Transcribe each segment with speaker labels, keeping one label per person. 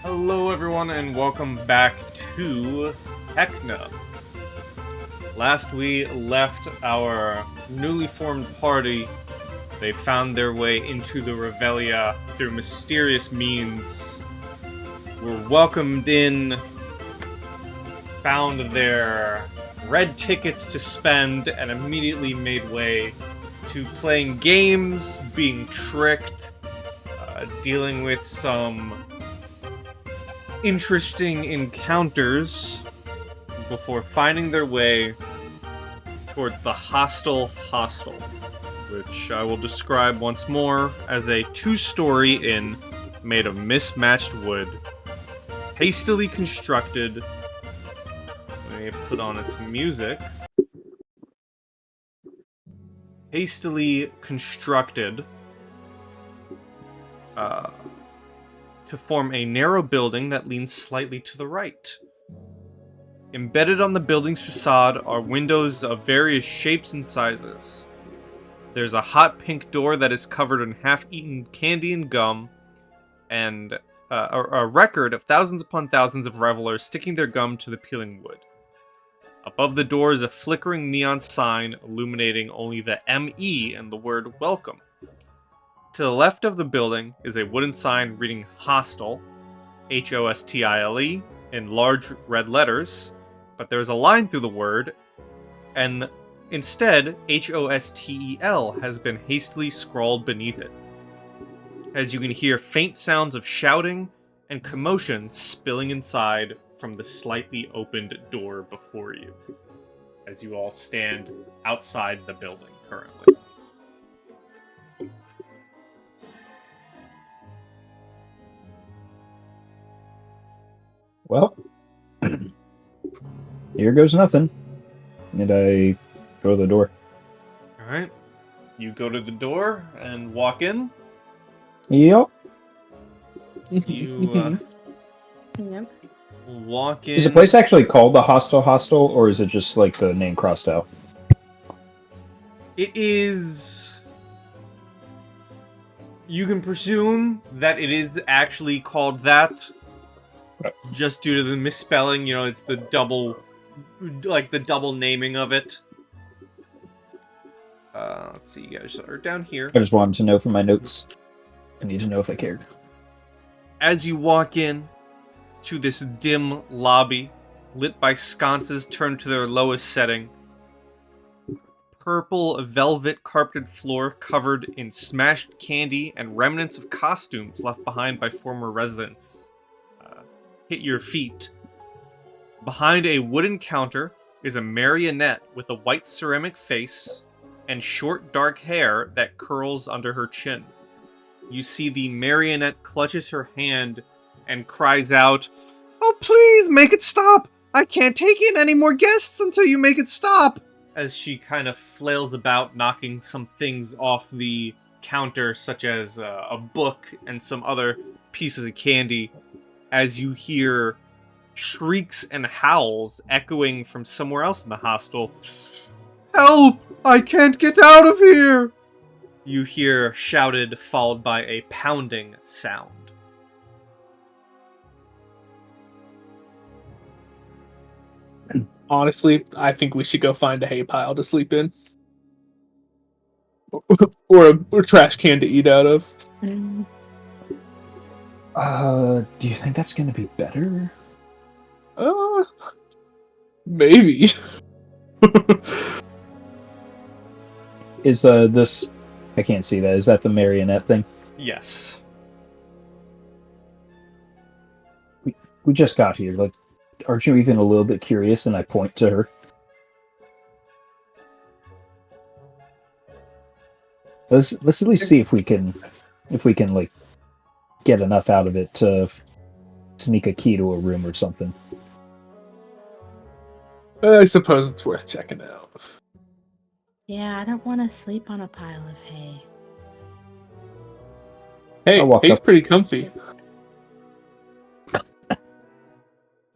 Speaker 1: Hello everyone and welcome back to Heckna. Last we left our newly formed party. They found their way into the Revelia through mysterious means, were welcomed in, found their red tickets to spend, and immediately made way to playing games, being tricked, dealing with some interesting encounters before finding their way toward the Hostel, which I will describe once more as a two-story inn made of mismatched wood, hastily constructed. Let me put on its music. Hastily constructed to form a narrow building that leans slightly to the right. Embedded on the building's facade are windows of various shapes and sizes. There's a hot pink door that is covered in half-eaten candy and gum, and a record of thousands upon thousands of revelers sticking their gum to the peeling wood. Above the door is a flickering neon sign illuminating only the ME and the word welcome. To the left of the building is a wooden sign reading Hostel, Hostile, in large red letters, but there's a line through the word, and instead, Hostel has been hastily scrawled beneath it. As you can hear faint sounds of shouting and commotion spilling inside from the slightly opened door before you, as you all stand outside the building currently.
Speaker 2: Well, here goes nothing. And I go to the door.
Speaker 1: Alright. You go to the door and walk in.
Speaker 2: Yep.
Speaker 1: You
Speaker 3: Yep.
Speaker 1: walk in.
Speaker 2: Is the place actually called the Hostel, or is it just like the name crossed out?
Speaker 1: It is... You can presume that it is actually called that.
Speaker 2: Right.
Speaker 1: Just due to the misspelling, you know, it's the double naming of it. Let's see, you guys are down here.
Speaker 2: I just wanted to know from my notes. I need to know if I cared.
Speaker 1: As you walk in to this dim lobby, lit by sconces turned to their lowest setting, purple velvet carpeted floor covered in smashed candy and remnants of costumes left behind by former residents hit your feet. Behind a wooden counter is a marionette with a white ceramic face and short dark hair that curls under her chin. You see the marionette clutches her hand and cries out, "Oh, please, make it stop! I can't take in any more guests until you make it stop!" As she kind of flails about, knocking some things off the counter, such as a book and some other pieces of candy, as you hear shrieks and howls echoing from somewhere else in the hostel. "Help! I can't get out of here!" You hear shouted, followed by a pounding sound.
Speaker 4: Honestly, I think we should go find a hay pile to sleep in. Or a trash can to eat out of.
Speaker 2: Do you think that's going to be better?
Speaker 4: Maybe.
Speaker 2: Is this... I can't see that. Is that the marionette thing?
Speaker 1: Yes.
Speaker 2: We just got here. Like, aren't you even a little bit curious? And I point to her. Let's at least see if we can like get enough out of it to sneak a key to a room or something.
Speaker 4: I suppose it's worth checking out.
Speaker 3: Yeah, I don't want to sleep on a pile of hay.
Speaker 4: Hey,
Speaker 2: I'll walk
Speaker 4: hay's
Speaker 2: up.
Speaker 4: pretty comfy.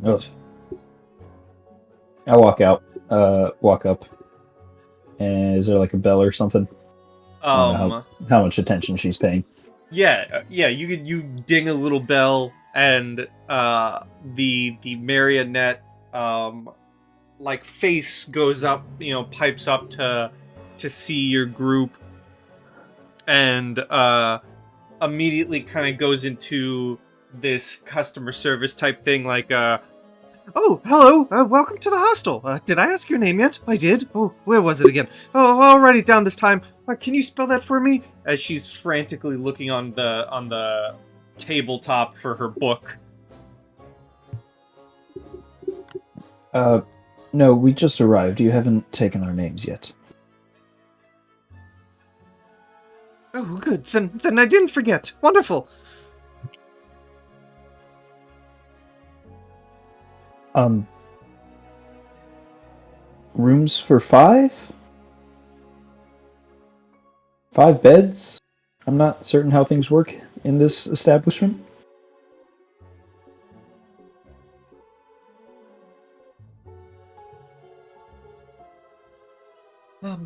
Speaker 2: Ugh. I walk out, walk up. And is there like a bell or something? I don't know how much attention she's paying.
Speaker 1: Yeah, you ding a little bell, and the marionette like face goes up, pipes up to see your group, and immediately kind of goes into this customer service type thing, like oh, hello, welcome to the hostel. Did I ask your name yet? I did. Oh, where was it again? Oh, I'll write it down this time. Can you spell that for me? As she's frantically looking on the tabletop for her book.
Speaker 2: No, we just arrived. You haven't taken our names yet.
Speaker 1: Oh, good. Then I didn't forget. Wonderful.
Speaker 2: Rooms for 5? 5 beds? I'm not certain how things work in this establishment.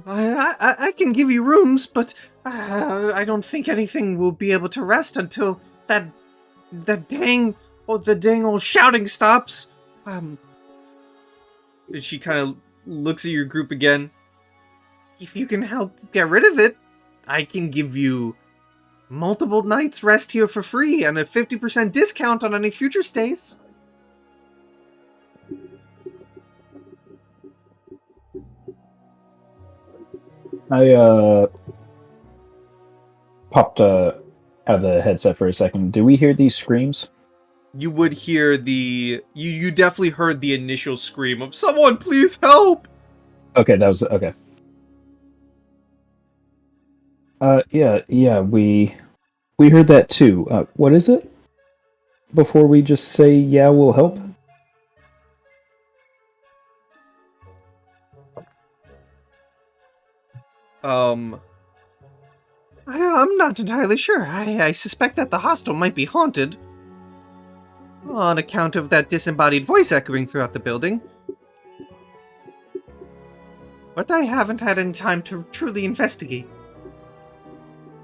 Speaker 1: I can give you rooms, but I don't think anything will be able to rest until the dang old shouting stops. She kind of looks at your group again. If you can help get rid of it, I can give you multiple nights rest here for free and a 50% discount on any future stays.
Speaker 2: I popped out of the headset for a second. Do we hear these screams?
Speaker 1: You would hear you definitely heard the initial scream of someone please help.
Speaker 2: Okay, that was okay. Yeah, we heard that too. What is it? Before we just say yeah, we'll help.
Speaker 1: I'm not entirely sure. I suspect that the hostel might be haunted. On account of that disembodied voice echoing throughout the building. But I haven't had any time to truly investigate,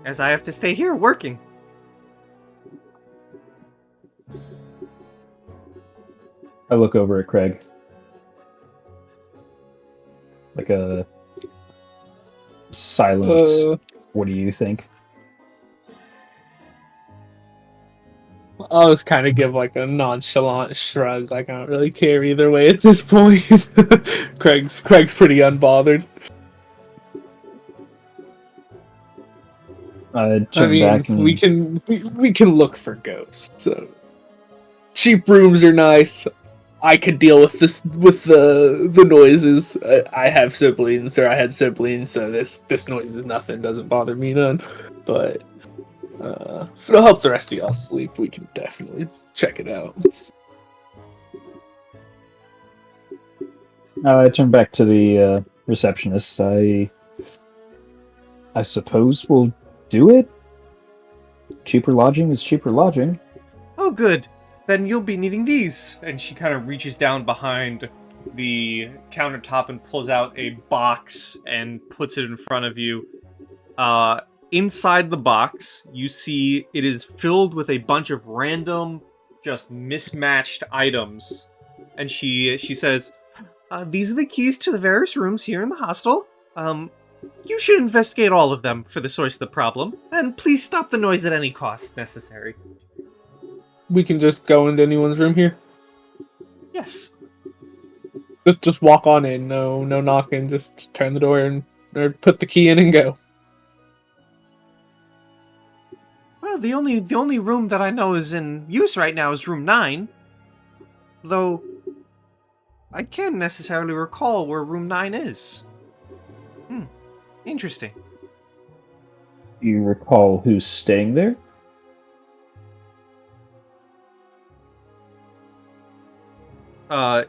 Speaker 1: as I have to stay here working.
Speaker 2: I look over at Kreg. Like a silent, what do you think?
Speaker 4: I'll just kind of give like a nonchalant shrug, like I don't really care either way at this point. Craig's pretty unbothered.
Speaker 2: Turn back and
Speaker 4: we can look for ghosts. So cheap rooms are nice. I could deal with the noises. I have siblings, or I had siblings, so this noise is nothing. Doesn't bother me none. But if it'll help the rest of y'all sleep, we can definitely check it out.
Speaker 2: I turn back to the receptionist. I suppose we'll do it. Cheaper lodging is cheaper lodging.
Speaker 1: Oh, good. Then you'll be needing these. And she kind of reaches down behind the countertop and pulls out a box and puts it in front of you. Inside the box, you see it is filled with a bunch of random, just mismatched items. And she says, these are the keys to the various rooms here in the hostel. You should investigate all of them for the source of the problem. And please stop the noise at any cost necessary.
Speaker 4: We can just go into anyone's room here.
Speaker 1: Yes.
Speaker 4: Just walk on in. No knocking. Just turn the door or put the key in and go.
Speaker 1: Well, the only room that I know is in use right now is room 9. Though I can't necessarily recall where room 9 is. Interesting.
Speaker 2: You recall who's staying there?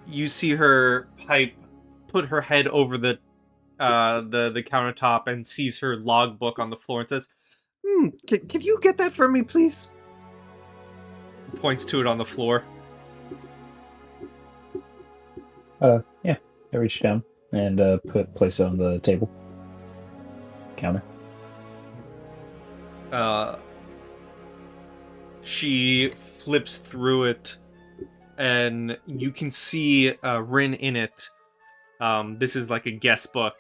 Speaker 1: You see her put her head over the countertop and sees her logbook on the floor and says, can you get that for me, please? Points to it on the floor.
Speaker 2: Yeah. I reach down and place it on the table. Counter.
Speaker 1: She flips through it, and you can see written in it. This is like a guest book.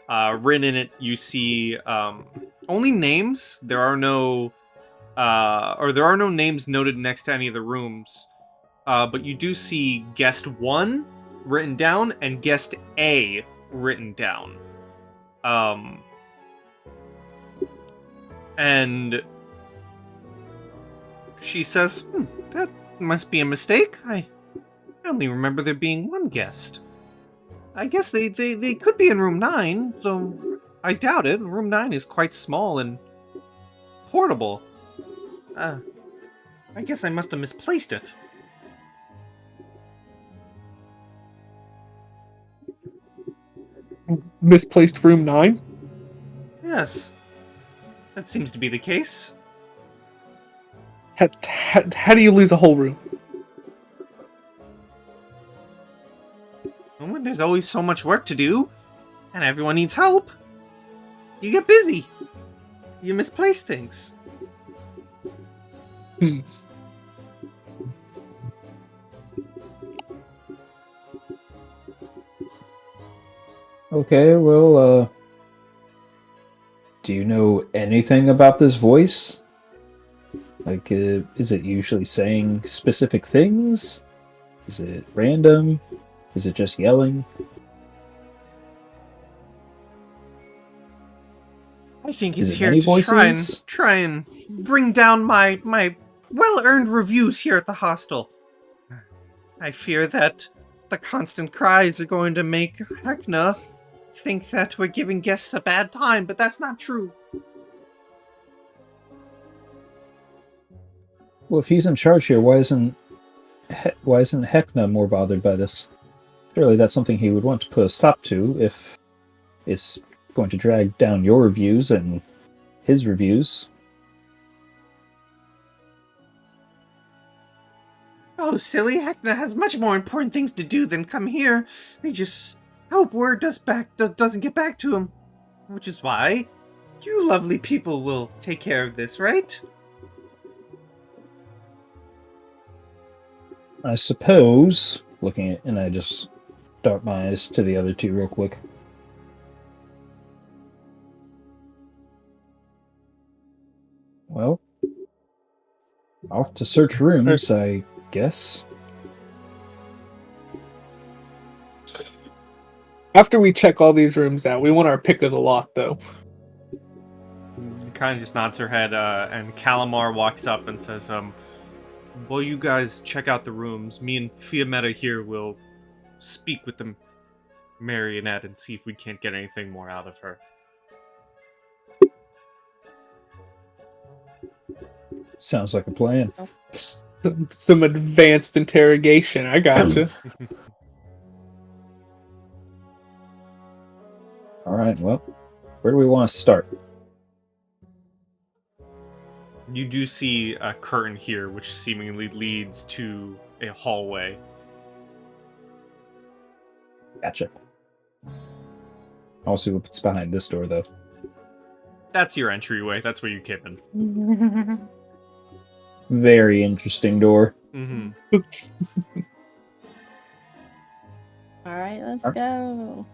Speaker 1: Written in it, you see only names. There are no names noted next to any of the rooms. But you do see guest 1 written down and guest A written down. And she says, that must be a mistake. I only remember there being one guest. I guess they could be in room 9, though I doubt it. Room 9 is quite small and portable. I guess I must have misplaced it.
Speaker 4: Misplaced room 9?
Speaker 1: Yes. That seems to be the case.
Speaker 4: How do you lose a whole room?
Speaker 1: Well, there's always so much work to do, and everyone needs help. You get busy. You misplace things.
Speaker 2: Okay, well, do you know anything about this voice? Like, is it usually saying specific things? Is it random? Is it just yelling?
Speaker 1: I think
Speaker 2: Is
Speaker 1: he's
Speaker 2: it
Speaker 1: here
Speaker 2: many
Speaker 1: to try
Speaker 2: voices?
Speaker 1: and bring down my well-earned reviews here at the hostel. I fear that the constant cries are going to make Heckna think that we're giving guests a bad time, but that's not true.
Speaker 2: Well, if he's in charge here, why isn't Heckna more bothered by this? Surely that's something he would want to put a stop to if it's going to drag down your reviews and his reviews.
Speaker 1: Oh, silly, Heckna has much more important things to do than come here. I just hope word doesn't get back to him. Which is why you lovely people will take care of this, right?
Speaker 2: I suppose, looking at, and I just dart my eyes to the other two real quick. Well, off to search rooms, I guess.
Speaker 4: After we check all these rooms out, we want our pick of the lot, though.
Speaker 1: Kind of just nods her head, and Callimar walks up and says, well, you guys check out the rooms. Me and Fiametta here will speak with the marionette and see if we can't get anything more out of her.
Speaker 2: Sounds like a plan.
Speaker 4: Some advanced interrogation. I gotcha.
Speaker 2: All right, well, where do we want to start?
Speaker 1: You do see a curtain here, which seemingly leads to a hallway.
Speaker 2: Gotcha. I'll see what's behind this door, though.
Speaker 1: That's your entryway. That's where you came in.
Speaker 2: Very interesting door.
Speaker 1: Mm-hmm.
Speaker 3: All right, let's go.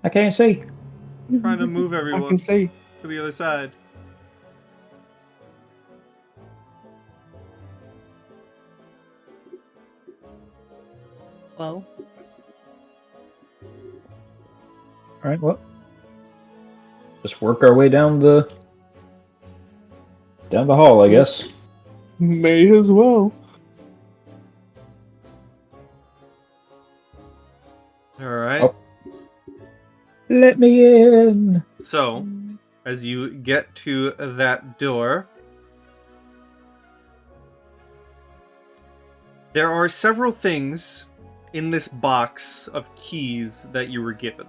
Speaker 2: I can't see.
Speaker 1: Trying to move
Speaker 4: I
Speaker 1: everyone
Speaker 4: can see.
Speaker 1: to the other side.
Speaker 3: Whoa.
Speaker 2: All right, well, just work our way down the hall, I guess.
Speaker 4: May as well.
Speaker 1: All right.
Speaker 2: Oh. Let me in.
Speaker 1: So, as you get to that door, There are several things in this box of keys that you were given.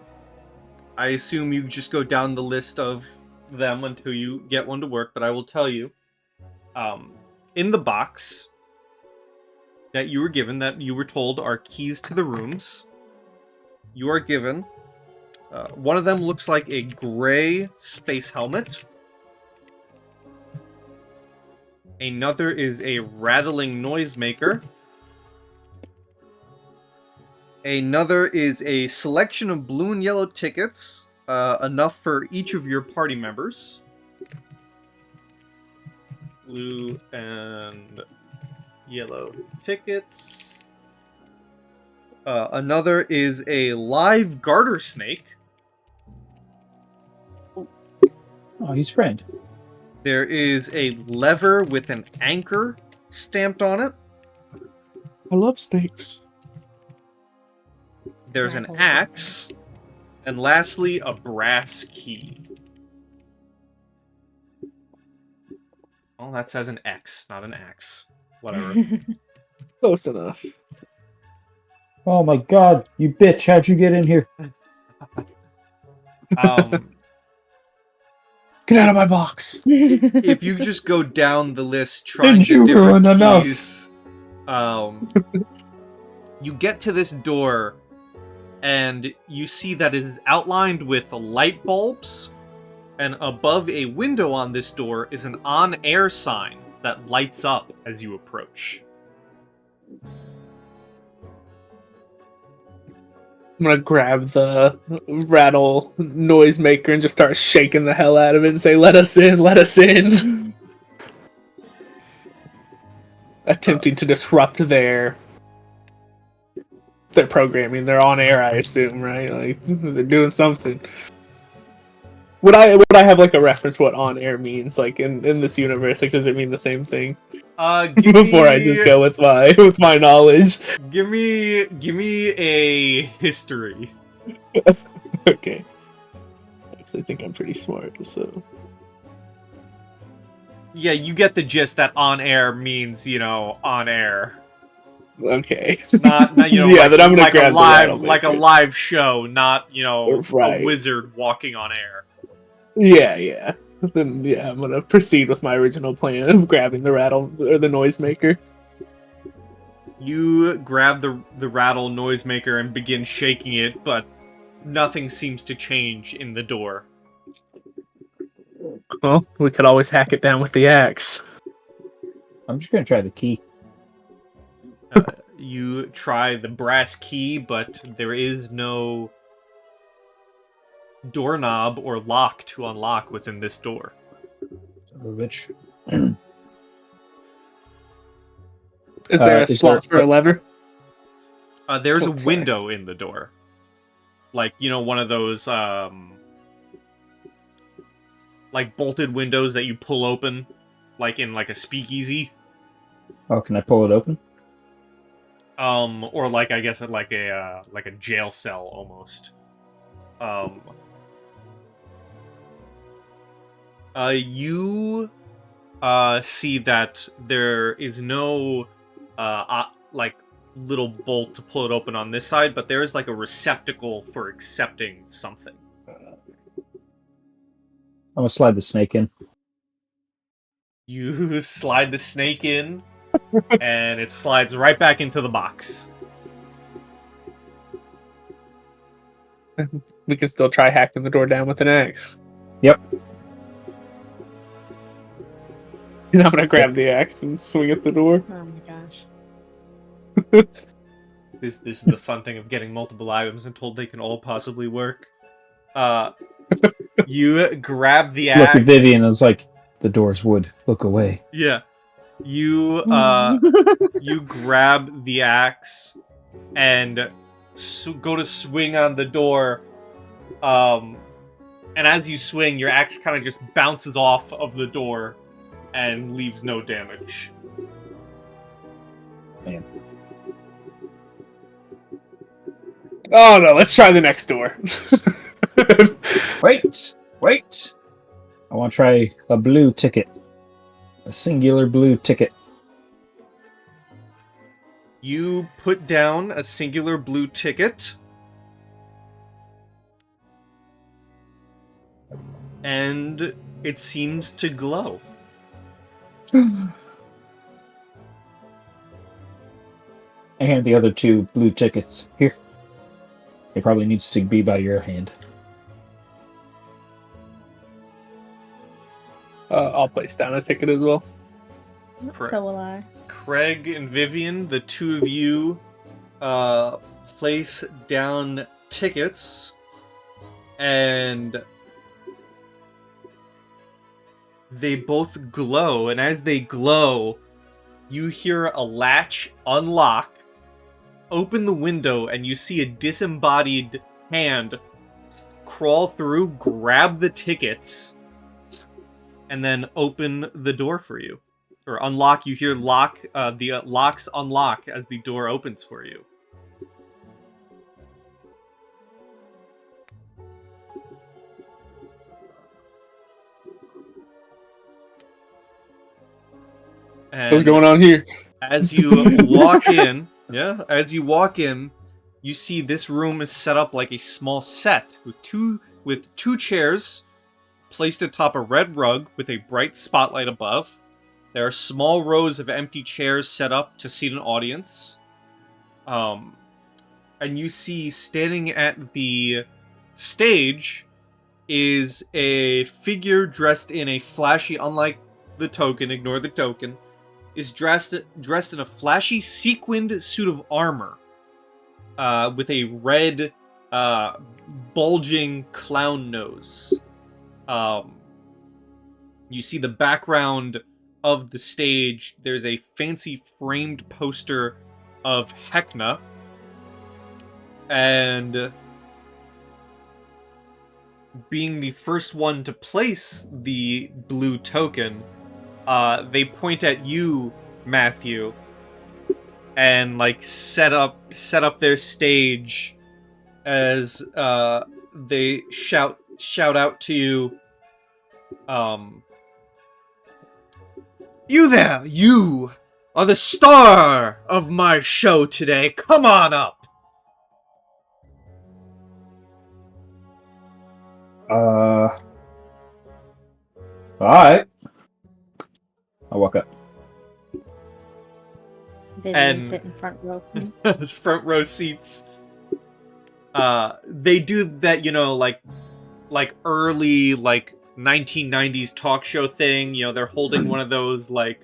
Speaker 1: I assume you just go down the list of them until you get one to work, but I will tell you. In the box that you were given, that you were told are keys to the rooms, you are given... one of them looks like a gray space helmet. Another is a rattling noisemaker. Another is a selection of blue and yellow tickets, enough for each of your party members. Blue and yellow tickets. Another is a live garter snake.
Speaker 2: Oh, he's friend.
Speaker 1: There is a lever with an anchor stamped on it.
Speaker 4: I love snakes.
Speaker 1: There's an axe. And lastly, a brass key. Oh, that says an X, not an axe. Whatever.
Speaker 4: Close enough.
Speaker 2: Oh my god, you bitch, how'd you get in here?
Speaker 4: Get out of my box.
Speaker 1: If you just go down the list trying
Speaker 2: Didn't
Speaker 1: the
Speaker 2: you
Speaker 1: different
Speaker 2: ruin enough?
Speaker 1: keys, you get to this door, and you see that it is outlined with light bulbs, and above a window on this door is an on-air sign that lights up as you approach.
Speaker 4: I'm gonna grab the rattle noisemaker and just start shaking the hell out of it and say, "Let us in, let us in." Attempting to disrupt their programming. They're on air, I assume, right? Like they're doing something. Would I have like a reference what on air means, like in this universe? Like, does it mean the same thing? Before I just go with my knowledge.
Speaker 1: Give me a history.
Speaker 4: Okay. I actually think I'm pretty smart, so.
Speaker 1: Yeah, you get the gist that on air means, on air.
Speaker 4: Okay.
Speaker 1: Not
Speaker 4: yeah,
Speaker 1: like,
Speaker 4: then I'm gonna
Speaker 1: like
Speaker 4: grab
Speaker 1: a live
Speaker 4: the
Speaker 1: like a live show, not
Speaker 4: Right.
Speaker 1: a wizard walking on air.
Speaker 4: Yeah. Then I'm gonna proceed with my original plan of grabbing the rattle or the noisemaker.
Speaker 1: You grab the rattle noisemaker and begin shaking it, but nothing seems to change in the door.
Speaker 4: Well, we could always hack it down with the axe.
Speaker 2: I'm just gonna try the key.
Speaker 1: You try the brass key, but there is no doorknob or lock to unlock what's in this door.
Speaker 2: Son of a bitch.
Speaker 4: Is there a slot for a lever?
Speaker 1: There's
Speaker 4: Okay.
Speaker 1: a window in the door. Like, one of those, like, bolted windows that you pull open, like in, like, a speakeasy.
Speaker 2: Oh, can I pull it open?
Speaker 1: Or, like, I guess, like a jail cell, almost. You see that there is no, like, little bolt to pull it open on this side, but there is, like, a receptacle for accepting something.
Speaker 2: I'm gonna slide the snake in.
Speaker 1: You slide the snake in, and it slides right back into the box.
Speaker 4: We can still try hacking the door down with an axe.
Speaker 2: Yep.
Speaker 4: And I'm gonna grab the axe and swing at the door.
Speaker 3: Oh my gosh.
Speaker 1: This is the fun thing of getting multiple items and told they can all possibly work. You grab the axe.
Speaker 2: Look at Vivien and was like, the door's wood. Look away.
Speaker 1: Yeah. You you grab the axe and go to swing on the door. And as you swing, your axe kind of just bounces off of the door and leaves no damage.
Speaker 2: Man.
Speaker 4: Oh no, let's try the next door.
Speaker 2: Wait! I want to try a blue ticket. A singular blue ticket.
Speaker 1: You put down a singular blue ticket. And it seems to glow.
Speaker 2: I hand the other 2 blue tickets. Here. It probably needs to be by your hand.
Speaker 4: I'll place down a ticket as well.
Speaker 1: Correct.
Speaker 3: So will I.
Speaker 1: Kreg and Vivien, the 2 of you, place down tickets, and they both glow, and as they glow, you hear a latch unlock, open the window, and you see a disembodied hand crawl through, grab the tickets, and then open the door for you. Or unlock, you hear the locks unlock as the door opens for you. And
Speaker 4: What's going on here?
Speaker 1: as you walk in, you see this room is set up like a small set with two chairs placed atop a red rug with a bright spotlight above. There are small rows of empty chairs set up to seat an audience. And you see standing at the stage is a figure dressed in a flashy, unlike the token, ignore the token, is dressed in a flashy sequined suit of armor with a red bulging clown nose. You see the background of the stage. There's a fancy framed poster of Heckna, and being the first one to place the blue token, they point at you, Mathew, and like set up their stage as they shout out to you, "You there, you are the star of my show today. Come on up."
Speaker 2: Alright. I'll walk up.
Speaker 3: Vivien
Speaker 1: And-
Speaker 3: sit in front row.
Speaker 1: Front row seats. They do that, like early, like 1990s talk show thing. They're holding one of those like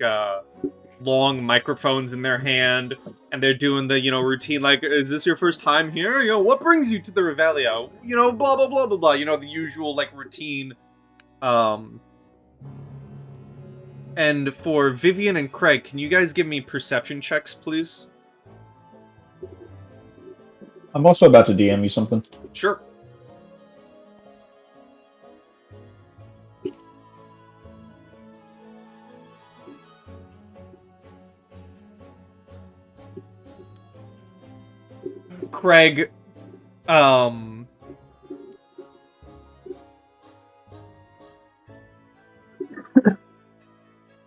Speaker 1: long microphones in their hand, and they're doing the routine, like, "Is this your first time here? What brings you to the Revelia? Blah blah blah blah blah." The usual like routine. And for Vivien and Kreg, can you guys give me perception checks, please?
Speaker 2: I'm also about to DM you something.
Speaker 1: Sure. Kreg,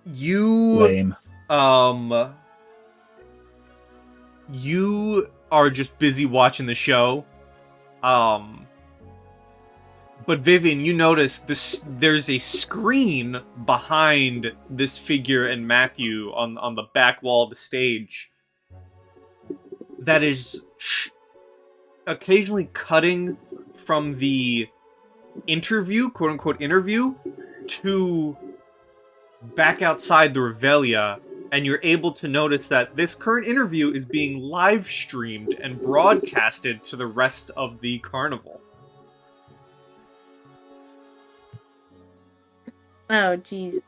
Speaker 1: you,
Speaker 2: Lame.
Speaker 1: you are just busy watching the show. But Vivien, you notice there's a screen behind this figure and Mathew on the back wall of the stage that is occasionally cutting from the interview, quote-unquote interview, to back outside the Revelia, and you're able to notice that this current interview is being live streamed and broadcasted to the rest of the carnival.
Speaker 3: Oh, jeez.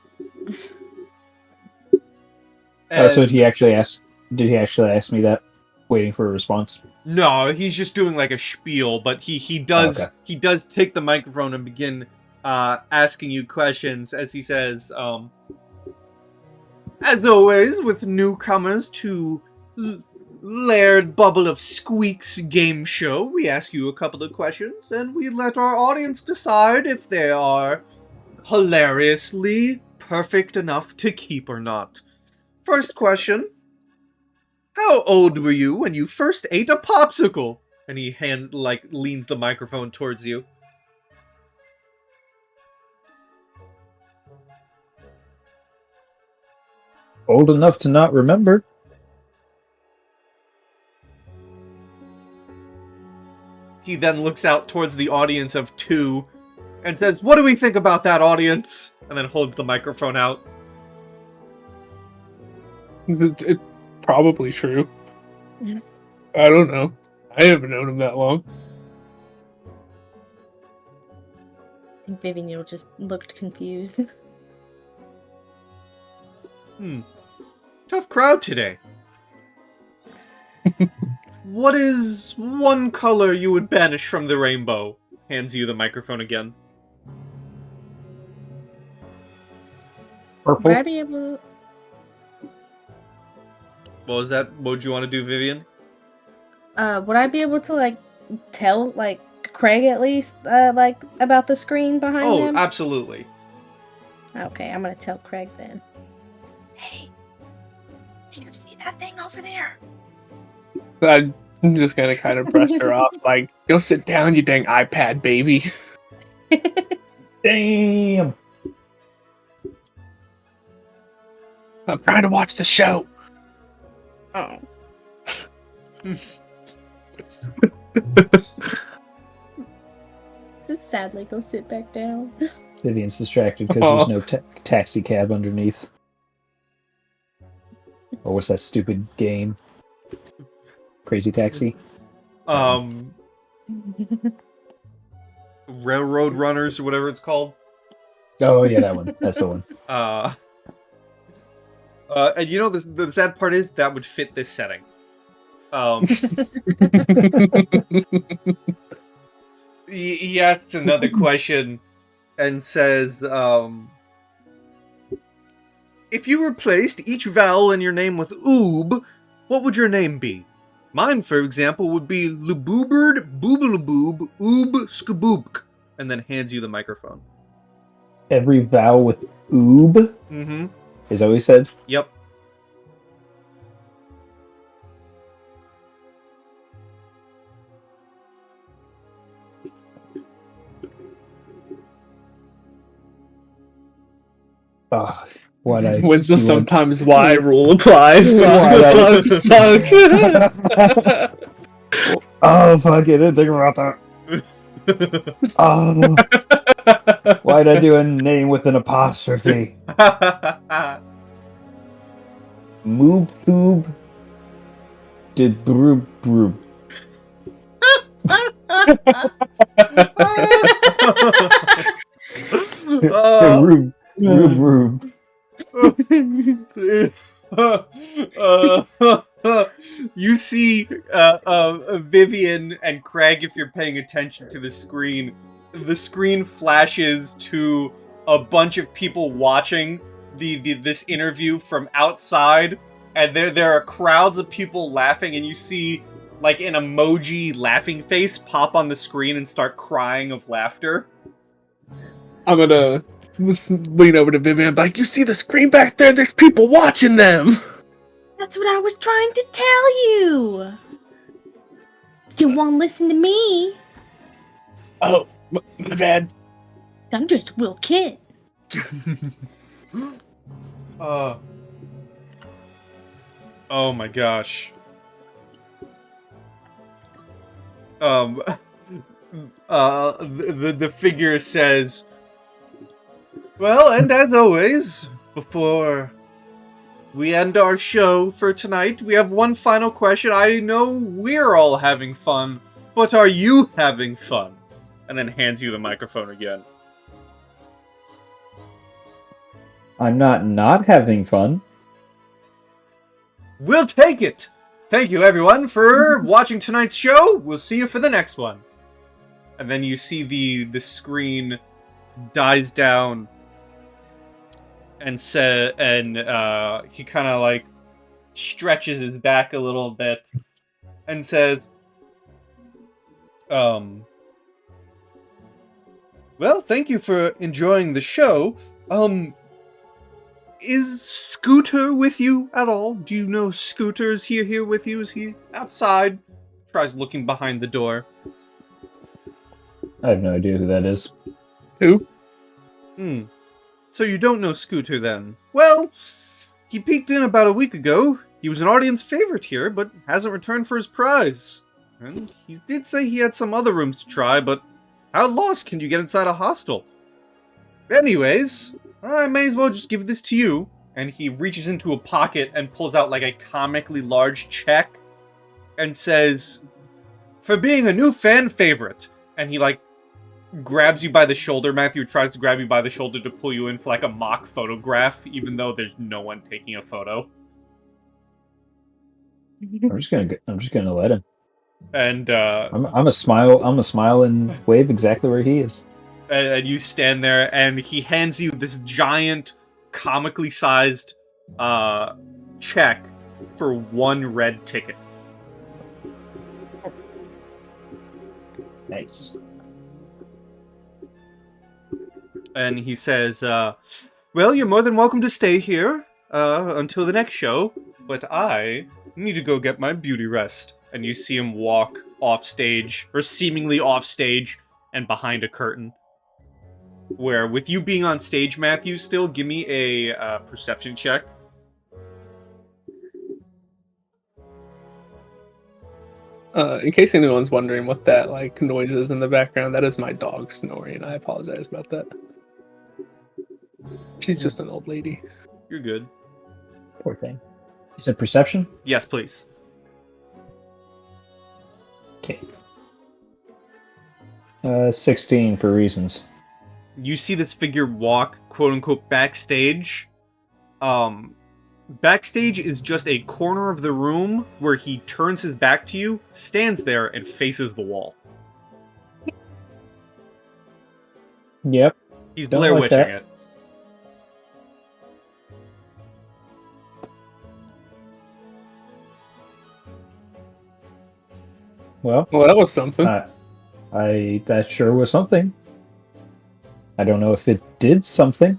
Speaker 2: So did he actually ask me that? Waiting for a response?
Speaker 1: No, he's just doing like a spiel, but he does
Speaker 2: Okay.
Speaker 1: he does take the microphone and begin asking you questions as he says, "As always, with newcomers to Laird Bubble of Squeak's game show, we ask you a couple of questions, and we let our audience decide if they are hilariously perfect enough to keep or not. First question. How old were you when you first ate a popsicle? And he leans the microphone towards you.
Speaker 2: Old enough to not remember.
Speaker 1: He then looks out towards the audience of 2 and says, "What do we think about that, audience?" And then holds the microphone out.
Speaker 4: It's probably true. I don't know. I haven't known him that long.
Speaker 3: I think Vivien just looked confused.
Speaker 1: Tough crowd today. What is one color you would banish from the rainbow? Hands you the microphone again.
Speaker 2: Purple.
Speaker 3: Would I be able?
Speaker 1: What was that? What would you want to do, Vivien?
Speaker 3: Would I be able to tell Kreg at least about the screen behind
Speaker 1: Oh,
Speaker 3: him?
Speaker 1: absolutely.
Speaker 3: Okay, I'm gonna tell Kreg then. Hey, do you see that thing over there?
Speaker 4: I'm just gonna kind of brush her off, like, go sit down, you dang iPad baby.
Speaker 2: Damn.
Speaker 4: I'm trying to watch the show.
Speaker 3: Oh. Just sadly go sit back down.
Speaker 2: Vivian's distracted because there's no taxi cab underneath. Or what's that stupid game? Crazy Taxi?
Speaker 1: Railroad Runners or whatever it's called.
Speaker 2: Oh, yeah, that one. That's the one.
Speaker 1: And you know, the sad part is that would fit this setting. He asks another question and says, if you replaced each vowel in your name with oob, what would your name be? Mine, for example, would be Lubooberd, Boobalaboob, Oob, Skaboobk, and then hands you the microphone.
Speaker 2: Every vowel with oob?
Speaker 1: Mm-hmm.
Speaker 2: Is that what he said?
Speaker 1: Yep.
Speaker 2: Oh, what I
Speaker 4: When's the
Speaker 2: do want-
Speaker 4: sometimes why rule apply? Fuck.
Speaker 2: Oh, fuck, I didn't think about that. Oh, why'd I do a name with an apostrophe? Moob Thoob did Broob Broob. Roob Roob Roob.
Speaker 1: You see Vivien and Kreg, if you're paying attention to the screen flashes to a bunch of people watching this interview from outside, and there are crowds of people laughing, and you see like an emoji laughing face pop on the screen and start crying of laughter.
Speaker 4: I'm gonna lean over to Vivien and be like, you see the screen back there? There's people watching them!
Speaker 3: That's what I was trying to tell you! You won't listen to me!
Speaker 4: Oh, my bad.
Speaker 3: I'm just Will Kid.
Speaker 1: Oh my gosh. The figure says, well, and as always, before we end our show for tonight, we have one final question. I know we're all having fun, but are you having fun? And then hands you the microphone again.
Speaker 2: I'm not having fun.
Speaker 1: We'll take it! Thank you, everyone, for watching tonight's show. We'll see you for the next one. And then you see the screen dies down, and he kind of like stretches his back a little bit and says, well, thank you for enjoying the show. Is Scooter with you at all? Do you know Scooter's here with you? Is he outside? Tries looking behind the door.
Speaker 2: I have no idea who that is.
Speaker 4: Who?
Speaker 1: So you don't know Scooter then? Well, he peeked in about a week ago. He was an audience favorite here, but hasn't returned for his prize. And he did say he had some other rooms to try, but how lost can you get inside a hostel? Anyways, I may as well just give this to you. And he reaches into a pocket and pulls out like a comically large check and says, "For being a new fan favorite." And he like grabs you by the shoulder. Mathew tries to grab you by the shoulder to pull you in for like a mock photograph, even though there's no one taking a photo.
Speaker 2: I'm just gonna let him.
Speaker 1: And
Speaker 2: I'm a smile and wave exactly where he is.
Speaker 1: and you stand there, and he hands you this giant, comically sized check for 1 red ticket.
Speaker 2: Nice.
Speaker 1: And he says, well, you're more than welcome to stay here until the next show, but I need to go get my beauty rest. And you see him walk off stage, or seemingly off stage, and behind a curtain. Where, with you being on stage, Mathew, still, give me a perception check.
Speaker 4: In case anyone's wondering what that like noise is in the background, that is my dog snoring. I apologize about that. She's just an old lady.
Speaker 1: You're good.
Speaker 2: Poor thing. You said perception?
Speaker 1: Yes, please.
Speaker 2: Okay. 16 for reasons.
Speaker 1: You see this figure walk, quote-unquote, backstage. Backstage is just a corner of the room where he turns his back to you, stands there, and faces the wall.
Speaker 2: Yep.
Speaker 1: He's
Speaker 2: Don't
Speaker 1: Blair
Speaker 2: like
Speaker 1: Witching
Speaker 2: that.
Speaker 1: it.
Speaker 2: Well,
Speaker 4: Well, that was something.
Speaker 2: that sure was something. I don't know if it did something,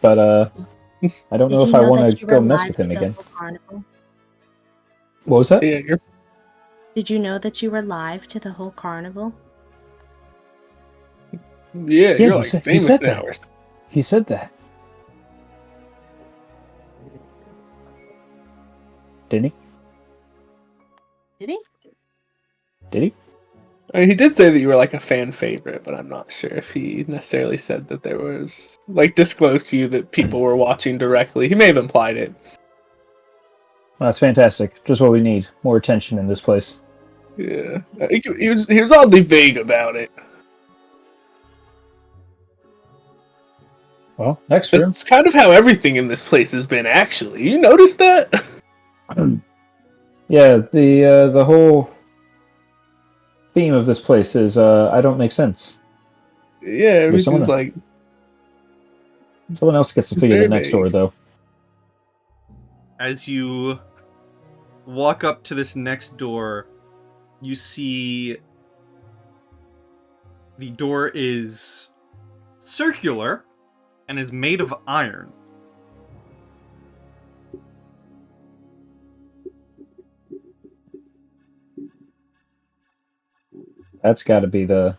Speaker 2: but I don't know if I want to go mess with him again. What was that?
Speaker 4: Yeah,
Speaker 3: Did you know that you were live to the whole carnival?
Speaker 4: you're
Speaker 2: he
Speaker 4: like
Speaker 2: said
Speaker 4: famous now.
Speaker 2: that. He said that. Didn't he?
Speaker 3: Did he?
Speaker 2: Did he?
Speaker 4: I mean, he did say that you were like a fan favorite, but I'm not sure if he necessarily said that there was like disclosed to you that people were watching directly. He may have implied it.
Speaker 2: Well, that's fantastic. Just what we need. More attention in this place.
Speaker 4: Yeah, he was oddly vague about it.
Speaker 2: Well, next room.
Speaker 4: That's kind of how everything in this place has been. Actually, you noticed that?
Speaker 2: Yeah, the whole theme of this place is I don't make sense.
Speaker 4: Yeah, everything's
Speaker 2: someone-
Speaker 4: like
Speaker 2: Someone else gets to
Speaker 4: It's
Speaker 2: figure
Speaker 4: very
Speaker 2: the next
Speaker 4: vague.
Speaker 2: door, though.
Speaker 1: As you walk up to this next door, you see the door is circular and is made of iron.
Speaker 2: That's got to be the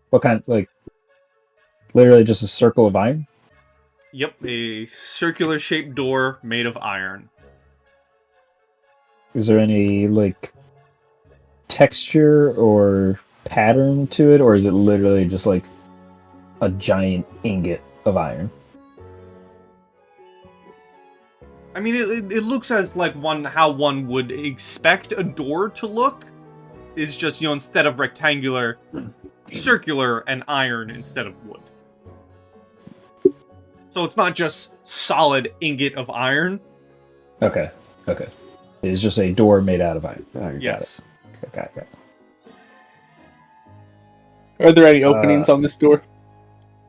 Speaker 2: what kind? Like, literally just a circle of iron.
Speaker 1: Yep, a circular shaped door made of iron.
Speaker 2: Is there any like texture or pattern to it, or is it literally just like a giant ingot of iron?
Speaker 1: I mean, it looks as like how one would expect a door to look. Is just, you know, instead of rectangular, circular, and iron instead of wood. So it's not just solid ingot of iron.
Speaker 2: Okay. It is just a door made out of iron.
Speaker 1: Yes.
Speaker 2: Got it.
Speaker 4: Are there any openings on this door?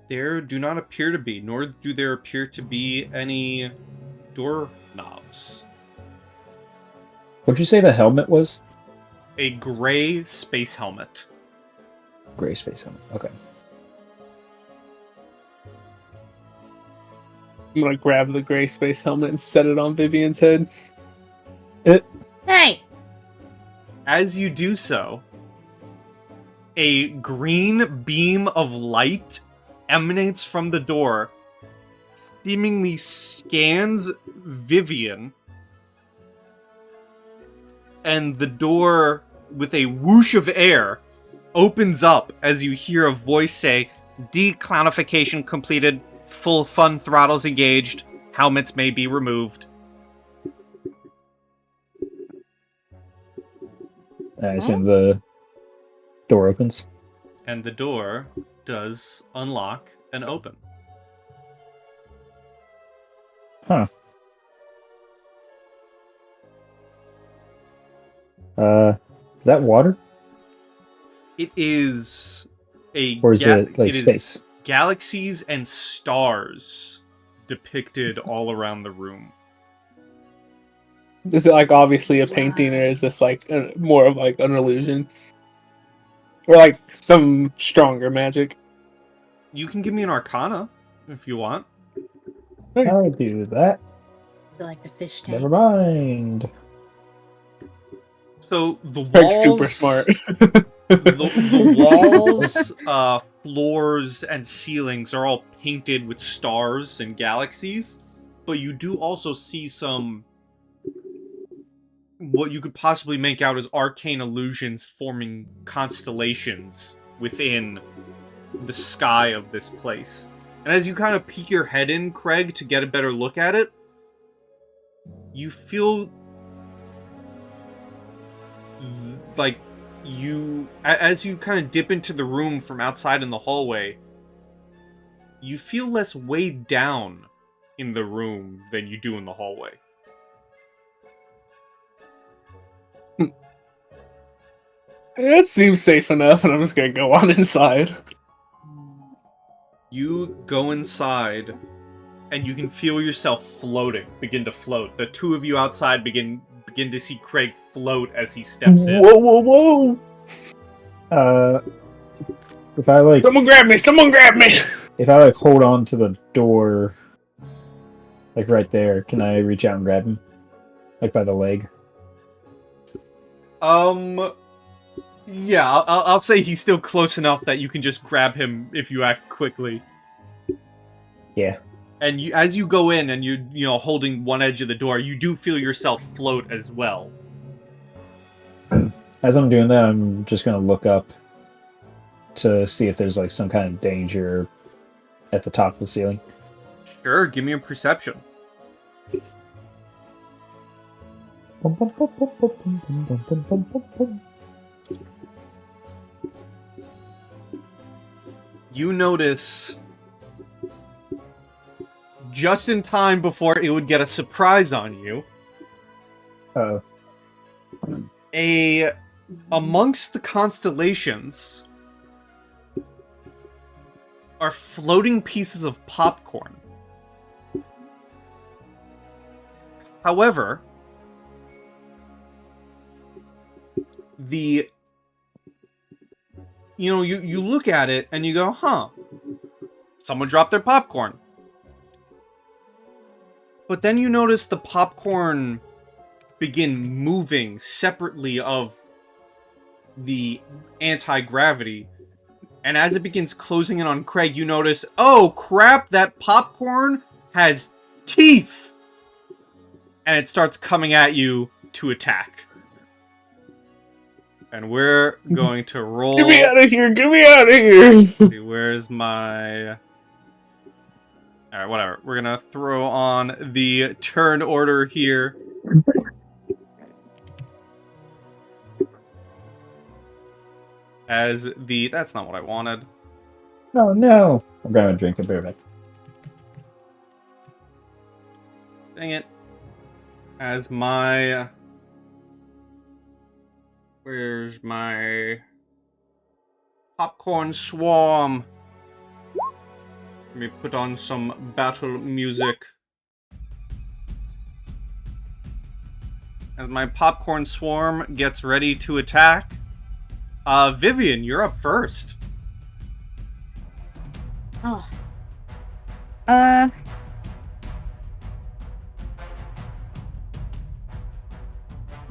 Speaker 1: There do not appear to be, nor do there appear to be any door knobs.
Speaker 2: What'd you say the helmet was?
Speaker 1: A gray space helmet.
Speaker 2: Gray space helmet. Okay.
Speaker 4: I'm gonna grab the gray space helmet and set it on Vivien's head.
Speaker 3: Hey!
Speaker 1: As you do so, a green beam of light emanates from the door, seemingly scans Vivien, and the door, with a whoosh of air, opens up as you hear a voice say, "Declownification completed, full fun throttles engaged, helmets may be removed."
Speaker 2: I assume the door opens.
Speaker 1: And the door does unlock and open.
Speaker 2: Huh. Is that water?
Speaker 1: It is a
Speaker 2: Or is it like
Speaker 1: is
Speaker 2: space?
Speaker 1: galaxies and stars depicted all around the room.
Speaker 4: Is it like obviously a painting, or is this like more of like an illusion, or like some stronger magic?
Speaker 1: You can give me an Arcana if you want.
Speaker 2: I'll do that.
Speaker 3: Like the fish tank.
Speaker 2: Never mind.
Speaker 1: So the
Speaker 4: Craig's
Speaker 1: walls,
Speaker 4: super smart.
Speaker 1: the walls, floors, and ceilings are all painted with stars and galaxies, but you do also see some what you could possibly make out as arcane illusions forming constellations within the sky of this place. And as you kind of peek your head in, Kreg, to get a better look at it, you feel like as you kind of dip into the room from outside in the hallway, you feel less weighed down in the room than you do in the hallway.
Speaker 4: It seems safe enough, and I'm just gonna go on inside.
Speaker 1: You go inside, and you can feel yourself floating, begin to float. The two of you outside begin to see Kreg float as he steps in.
Speaker 4: Whoa!
Speaker 2: If I like,
Speaker 4: Someone grab me! Someone grab me!
Speaker 2: if I like hold on to the door, like right there, can I reach out and grab him, like by the leg?
Speaker 1: Yeah, I'll say he's still close enough that you can just grab him if you act quickly.
Speaker 2: Yeah.
Speaker 1: And as you go in and you're holding one edge of the door, you do feel yourself float as well.
Speaker 2: As I'm doing that, I'm just gonna look up to see if there's like some kind of danger at the top of the ceiling.
Speaker 1: Sure, give me a perception. You notice, just in time before it would get a surprise on you, amongst the constellations are floating pieces of popcorn. However, you look at it and you go, huh, someone dropped their popcorn. But then you notice the popcorn begin moving separately of the anti-gravity. And as it begins closing in on Kreg, you notice, oh crap, that popcorn has teeth! And it starts coming at you to attack. And we're going to roll...
Speaker 4: Get me out of here! Get me out of here!
Speaker 1: See, where's my... Alright, whatever. We're gonna throw on the turn order here. As the... That's not what I wanted.
Speaker 2: Oh no! I'm grabbing a drink and be right back.
Speaker 1: Dang it. As my... Where's my... Popcorn swarm? Let me put on some battle music. As my popcorn swarm gets ready to attack, Vivien, you're up first.
Speaker 3: Oh.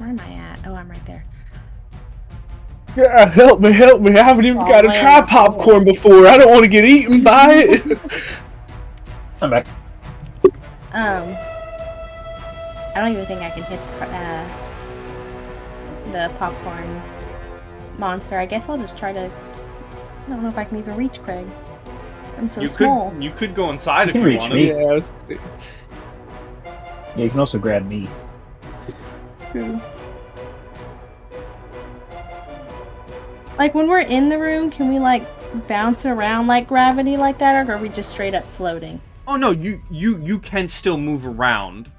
Speaker 3: Where am I at? Oh, I'm right there.
Speaker 4: Yeah, help me! I haven't even got to try popcorn before. I don't want to get eaten by it.
Speaker 2: I'm back.
Speaker 3: I don't even think I can hit the popcorn monster. I guess I'll just try to. I don't know if I can even reach Kreg. I'm so small.
Speaker 1: You could go inside if
Speaker 2: can
Speaker 1: you
Speaker 2: reach
Speaker 1: wanted.
Speaker 2: me.
Speaker 4: Yeah, I was gonna say.
Speaker 2: Yeah, you can also grab me.
Speaker 4: Yeah.
Speaker 3: Like when we're in the room, can we like bounce around like gravity like that, or are we just straight up floating?
Speaker 1: Oh no, you can still move around.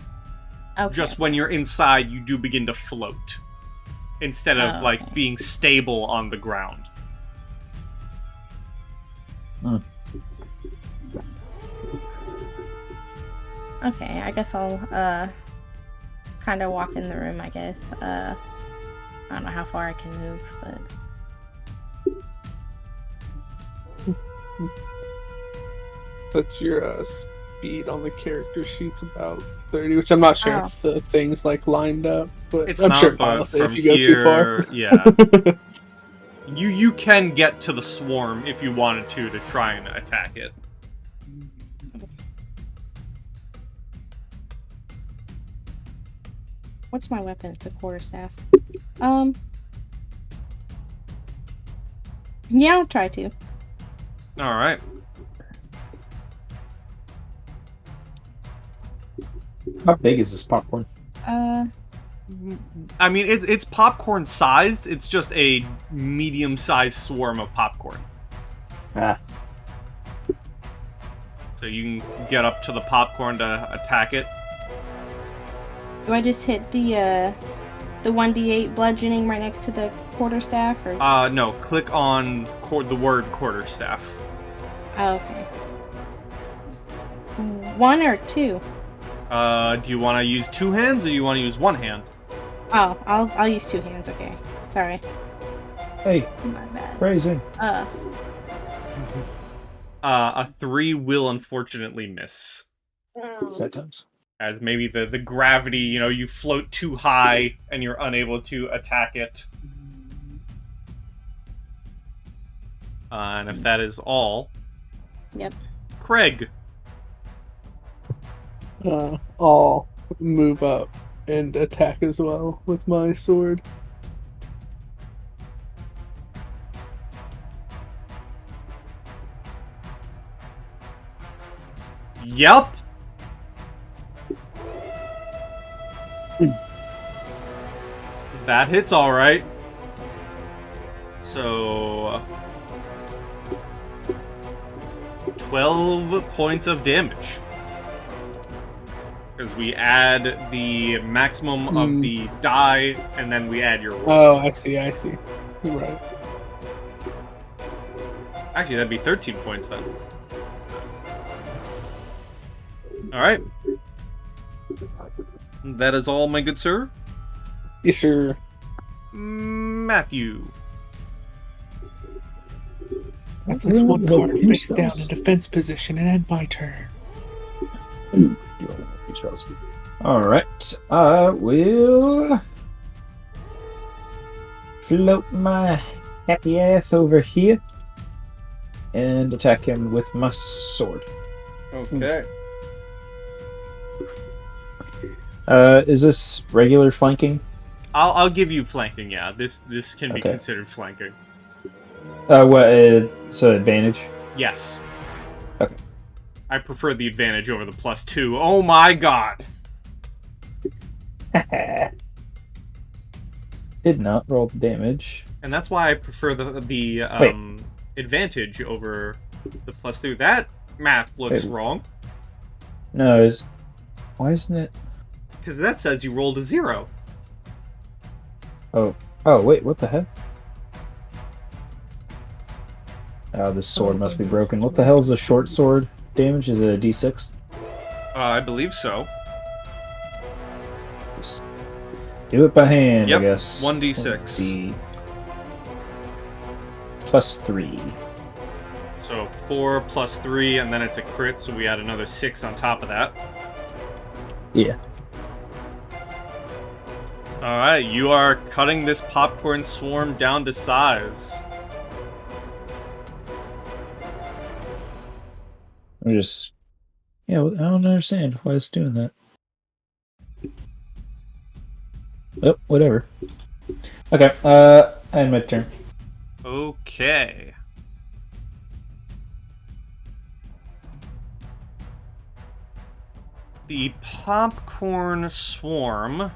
Speaker 3: Okay.
Speaker 1: Just when you're inside, you do begin to float instead of
Speaker 3: Oh,
Speaker 1: like
Speaker 3: okay.
Speaker 1: being stable on the ground.
Speaker 3: Okay, I guess I'll kind of walk in the room. I guess. I don't know how far I can move, but.
Speaker 4: That's your speed on the character sheet's about 30, which I'm not sure
Speaker 3: Oh.
Speaker 4: if the thing's like lined up, but
Speaker 1: It's
Speaker 4: I'm
Speaker 1: not,
Speaker 4: sure
Speaker 1: but
Speaker 4: I'll say
Speaker 1: from
Speaker 4: if you go too far.
Speaker 1: here, yeah. You can get to the swarm if you wanted to try and attack it.
Speaker 3: What's my weapon? It's a quarterstaff. Yeah, I'll try to.
Speaker 1: All right.
Speaker 2: How big is this popcorn?
Speaker 1: I mean, it's popcorn sized. It's just a medium sized swarm of popcorn.
Speaker 2: Ah,
Speaker 1: So you can get up to the popcorn to attack it.
Speaker 3: Do I just hit the 1d8 bludgeoning right next to the quarterstaff, or?
Speaker 1: No. Click on the word quarterstaff.
Speaker 3: Oh, okay. 1 or 2?
Speaker 1: Do you want to use 2 hands or you want to use 1 hand?
Speaker 3: Oh, I'll use 2 hands. Okay, sorry.
Speaker 2: hey,
Speaker 3: My bad.
Speaker 2: crazy.
Speaker 1: A 3 will unfortunately miss.
Speaker 2: Sad times.
Speaker 1: As maybe the gravity, you float too high and you're unable to attack it. And if that is all,
Speaker 3: Yep.
Speaker 1: Kreg.
Speaker 4: I'll move up and attack as well with my sword.
Speaker 1: Yep. That hits all right. So 12 points of damage. Because we add the maximum of the die, and then we add your roll.
Speaker 4: Oh, I see. You're right.
Speaker 1: Actually, that'd be 13 points then. Alright. That is all, my good sir.
Speaker 4: Yes, sir.
Speaker 1: Matthew.
Speaker 4: Put this one card face down in defense position and end my turn.
Speaker 2: Alright, I will float my happy ass over here and attack him with my sword.
Speaker 1: Okay.
Speaker 2: Is this regular flanking?
Speaker 1: I'll give you flanking, yeah. This can be
Speaker 2: Okay.
Speaker 1: considered flanking.
Speaker 2: So advantage?
Speaker 1: Yes.
Speaker 2: Okay.
Speaker 1: I prefer the advantage over the +2. Oh my god!
Speaker 2: Did not roll the damage.
Speaker 1: And that's why I prefer the advantage over the +2. That math looks
Speaker 2: Wait.
Speaker 1: wrong.
Speaker 2: No, why isn't it?
Speaker 1: Because that says you rolled a 0.
Speaker 2: Oh, wait, what the heck? Oh, this sword must be broken. What the hell is a short sword damage? Is it a d6?
Speaker 1: I believe so.
Speaker 2: Do it by hand,
Speaker 1: Yep,
Speaker 2: I guess.
Speaker 1: 1d6.
Speaker 2: +3.
Speaker 1: So 4 + 3, and then it's a crit, so we add another 6 on top of that.
Speaker 2: Yeah.
Speaker 1: Alright, you are cutting this popcorn swarm down to size.
Speaker 2: I'm just... Yeah, I don't understand why it's doing that. Oh, whatever. Okay, I end my turn.
Speaker 1: Okay. The popcorn swarm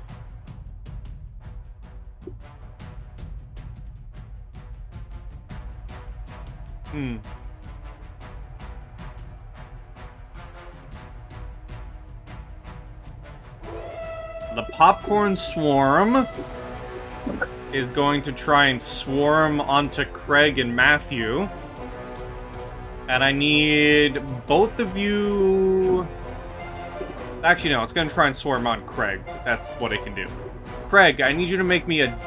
Speaker 1: The popcorn swarm is going to try and swarm onto Kreg and Mathew. And I need both of you... Actually, no, it's going to try and swarm on Kreg. That's what it can do. Kreg, I need you to make me a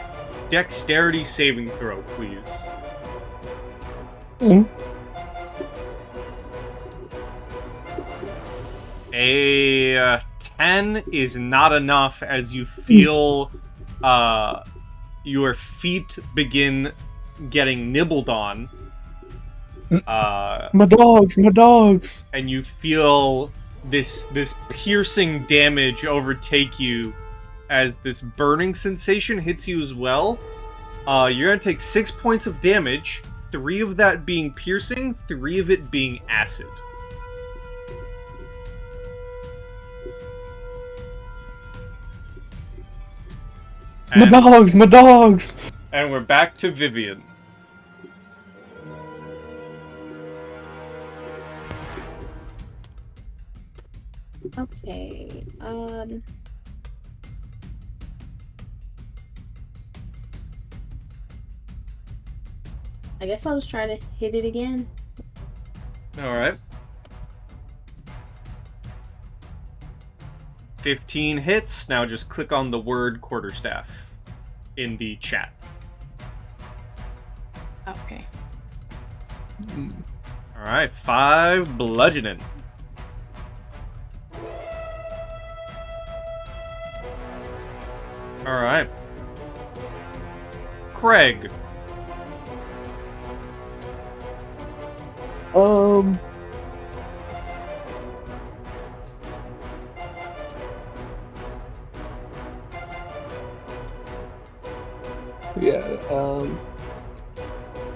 Speaker 1: dexterity saving throw, please. A 10 is not enough as you feel your feet begin getting nibbled on.
Speaker 4: My dogs!
Speaker 1: And you feel this piercing damage overtake you as this burning sensation hits you as well. You're going to take 6 points of damage, 3 of that being piercing, 3 of it being acid.
Speaker 4: My dogs!
Speaker 1: And we're back to Vivien.
Speaker 3: Okay, I guess I'll just try to hit it again.
Speaker 1: Alright. 15 hits. Now just click on the word quarterstaff in the chat.
Speaker 3: Okay.
Speaker 1: Alright, 5 bludgeoning. Alright. Kreg.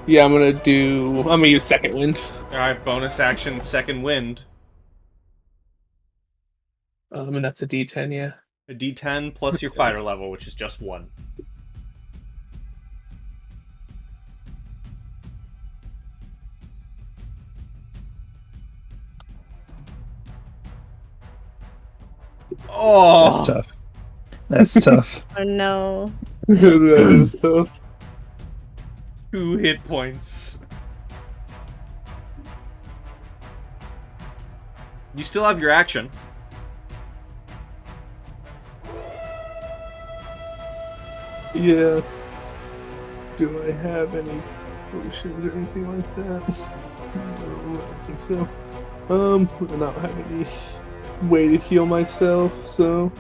Speaker 4: Yeah, I'm gonna use second wind.
Speaker 1: Alright, bonus action, second wind.
Speaker 4: And that's a D10, yeah.
Speaker 1: A D10 plus your fighter level, which is just 1. Oh,
Speaker 2: That's tough. That's tough.
Speaker 3: Oh no.
Speaker 4: That is tough.
Speaker 1: 2 hit points. You still have your action.
Speaker 4: Yeah. Do I have any potions or anything like that? No, I don't think so. I don't have any way to heal myself, so...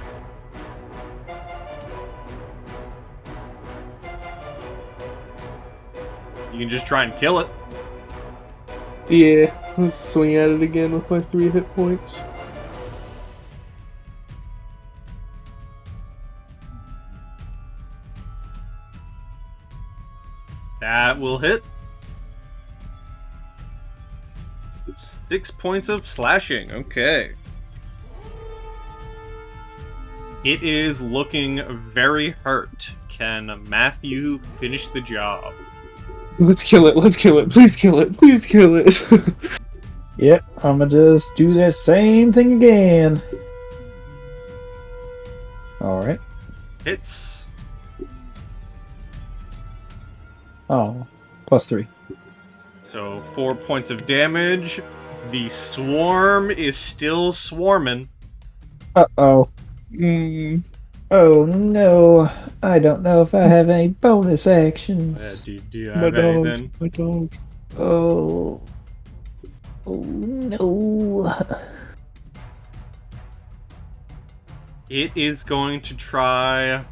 Speaker 1: You can just try and kill it.
Speaker 4: Yeah, let's swing at it again with my 3 hit points.
Speaker 1: That will hit. 6 points of slashing. Okay. It is looking very hurt. Can Mathew finish the job?
Speaker 4: Let's kill it, please kill it.
Speaker 2: Yep, I'm gonna just do that same thing again. Alright.
Speaker 1: Hits.
Speaker 2: Oh, +3.
Speaker 1: So 4 points of damage. The swarm is still swarming.
Speaker 2: Uh-oh. Oh no, I don't know if I have any bonus actions.
Speaker 1: Do you have anything?
Speaker 4: My dogs.
Speaker 2: Oh. Oh no.
Speaker 1: It is going to try...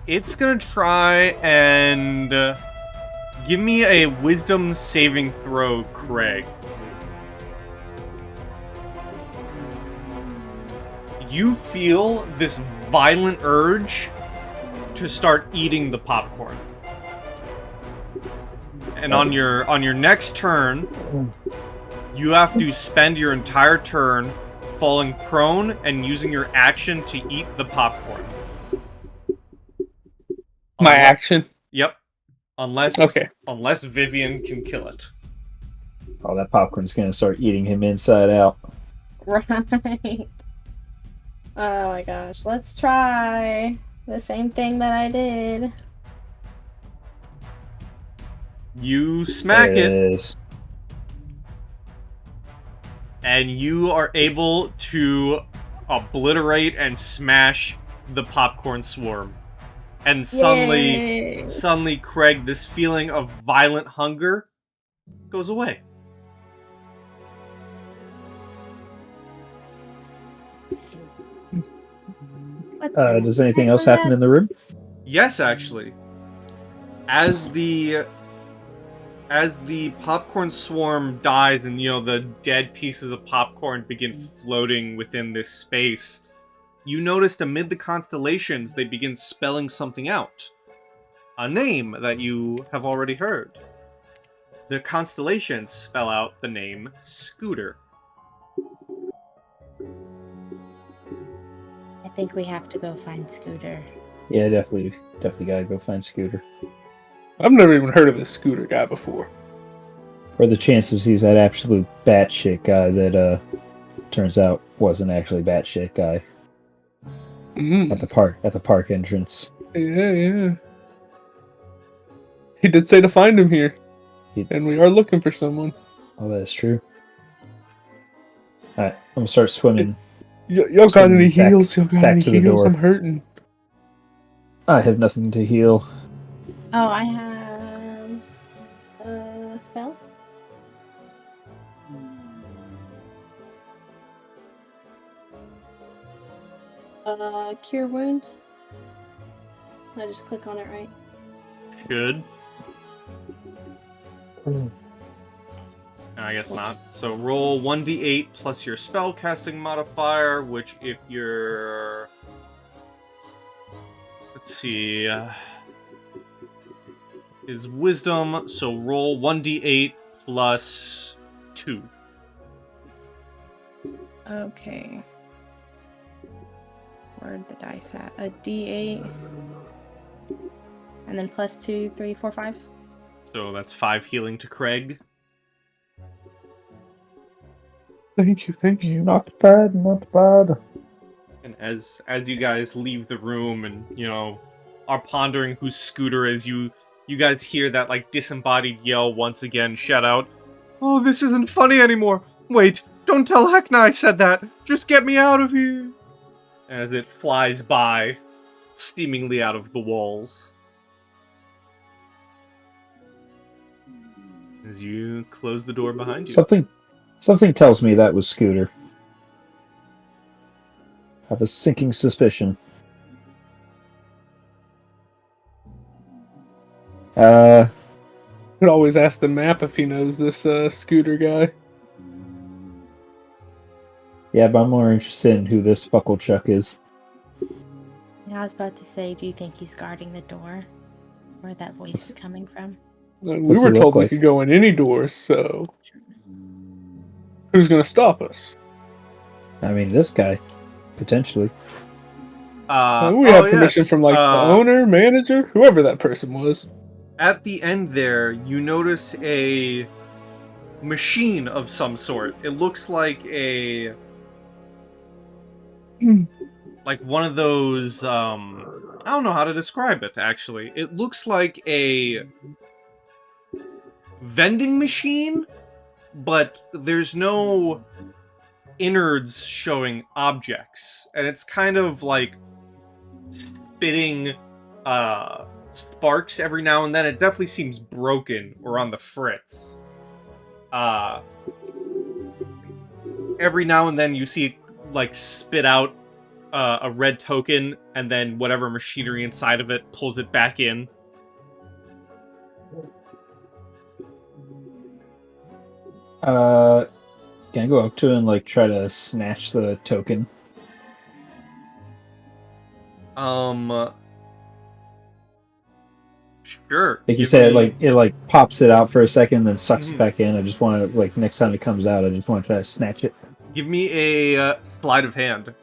Speaker 1: It's gonna try and give me a wisdom saving throw, Kreg. You feel this violent urge to start eating the popcorn. And on your next turn, you have to spend your entire turn falling prone and using your action to eat the popcorn.
Speaker 4: My action?
Speaker 1: Yep. Unless Vivien can kill it.
Speaker 2: Oh, that popcorn's gonna start eating him inside out.
Speaker 3: Right. Oh my gosh. Let's try the same thing that I did.
Speaker 1: You smack it,
Speaker 2: Yes.
Speaker 1: and you are able to obliterate and smash the popcorn swarm. And
Speaker 3: Yay.
Speaker 1: suddenly, Kreg, this feeling of violent hunger goes away.
Speaker 2: Does anything else happen in the room?
Speaker 1: Yes, actually. As the popcorn swarm dies and, the dead pieces of popcorn begin floating within this space, you noticed amid the constellations they begin spelling something out. A name that you have already heard. The constellations spell out the name Scooter.
Speaker 5: I think we have to go find Scooter.
Speaker 2: Yeah, definitely gotta go find Scooter.
Speaker 4: I've never even heard of this Scooter guy before.
Speaker 2: Or the chances he's that absolute batshit guy that turns out wasn't actually batshit guy at the park entrance.
Speaker 4: Yeah. He did say to find him here, and we are looking for someone.
Speaker 2: Oh, that is true. All right, I'm gonna start swimming.
Speaker 4: Y'all got any
Speaker 2: back-
Speaker 4: heals? Y'all got
Speaker 2: back
Speaker 4: any
Speaker 2: to the
Speaker 4: heals?
Speaker 2: door.
Speaker 4: I'm hurting.
Speaker 2: I have nothing to heal.
Speaker 3: Oh, I have a spell. Cure wounds. I just click on it, right?
Speaker 1: Should. No, I guess not. So roll 1d8 plus your spellcasting modifier, which if you're... Let's see... is wisdom, so roll 1d8 plus 2.
Speaker 3: Okay. Where'd the dice at? A D8. And then plus 2, 3, 4, 5.
Speaker 1: So that's 5 healing to Kreg.
Speaker 4: Thank you.
Speaker 2: Not bad, not bad.
Speaker 1: And as you guys leave the room and, are pondering whose Scooter is, you guys hear that, disembodied yell once again, shout out, "Oh, this isn't funny anymore! Wait, don't tell Heckna I said that! Just get me out of here!" As it flies by, steamingly out of the walls. As you close the door behind you.
Speaker 2: Something tells me that was Scooter. I have a sinking suspicion.
Speaker 4: Could always ask the map if he knows this Scooter guy.
Speaker 2: Yeah, but I'm more interested in who this Bucklechuck is.
Speaker 5: I was about to say, do you think he's guarding the door? Where that voice is coming from?
Speaker 4: We
Speaker 2: What's he
Speaker 4: were
Speaker 2: look
Speaker 4: told we
Speaker 2: like?
Speaker 4: could go in any door, so who's gonna stop us?
Speaker 2: I mean, this guy, potentially.
Speaker 4: We have permission
Speaker 1: yes,
Speaker 4: from the owner, manager, whoever that person was.
Speaker 1: At the end there, you notice a machine of some sort. It looks like like one of those, I don't know how to describe it, actually. It looks like a vending machine, but there's no innards showing objects. And it's kind of like spitting, sparks every now and then. It definitely seems broken or on the fritz. Every now and then you see it, spit out a red token, and then whatever machinery inside of it pulls it back in.
Speaker 2: Can I go up to it and like try to snatch the token?
Speaker 1: Sure.
Speaker 2: Like you
Speaker 1: Give
Speaker 2: said,
Speaker 1: me-
Speaker 2: it like pops it out for a second, then sucks
Speaker 1: Mhm.
Speaker 2: it back in. I just want to like next time it comes out, I just want to try to snatch it.
Speaker 1: Give me a sleight of hand.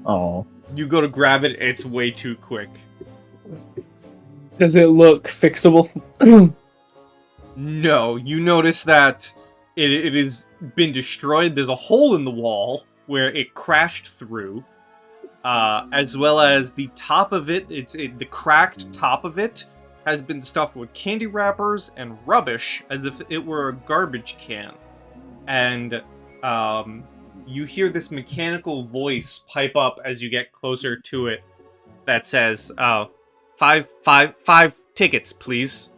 Speaker 2: Oh,
Speaker 1: You go to grab it, it's way too quick.
Speaker 4: Does it look fixable?
Speaker 1: No, you notice that it has been destroyed. There's a hole in the wall where it crashed through, as well as the top of it. The cracked top of it has been stuffed with candy wrappers and rubbish, as if it were a garbage can. And you hear this mechanical voice pipe up as you get closer to it that says, five tickets, please.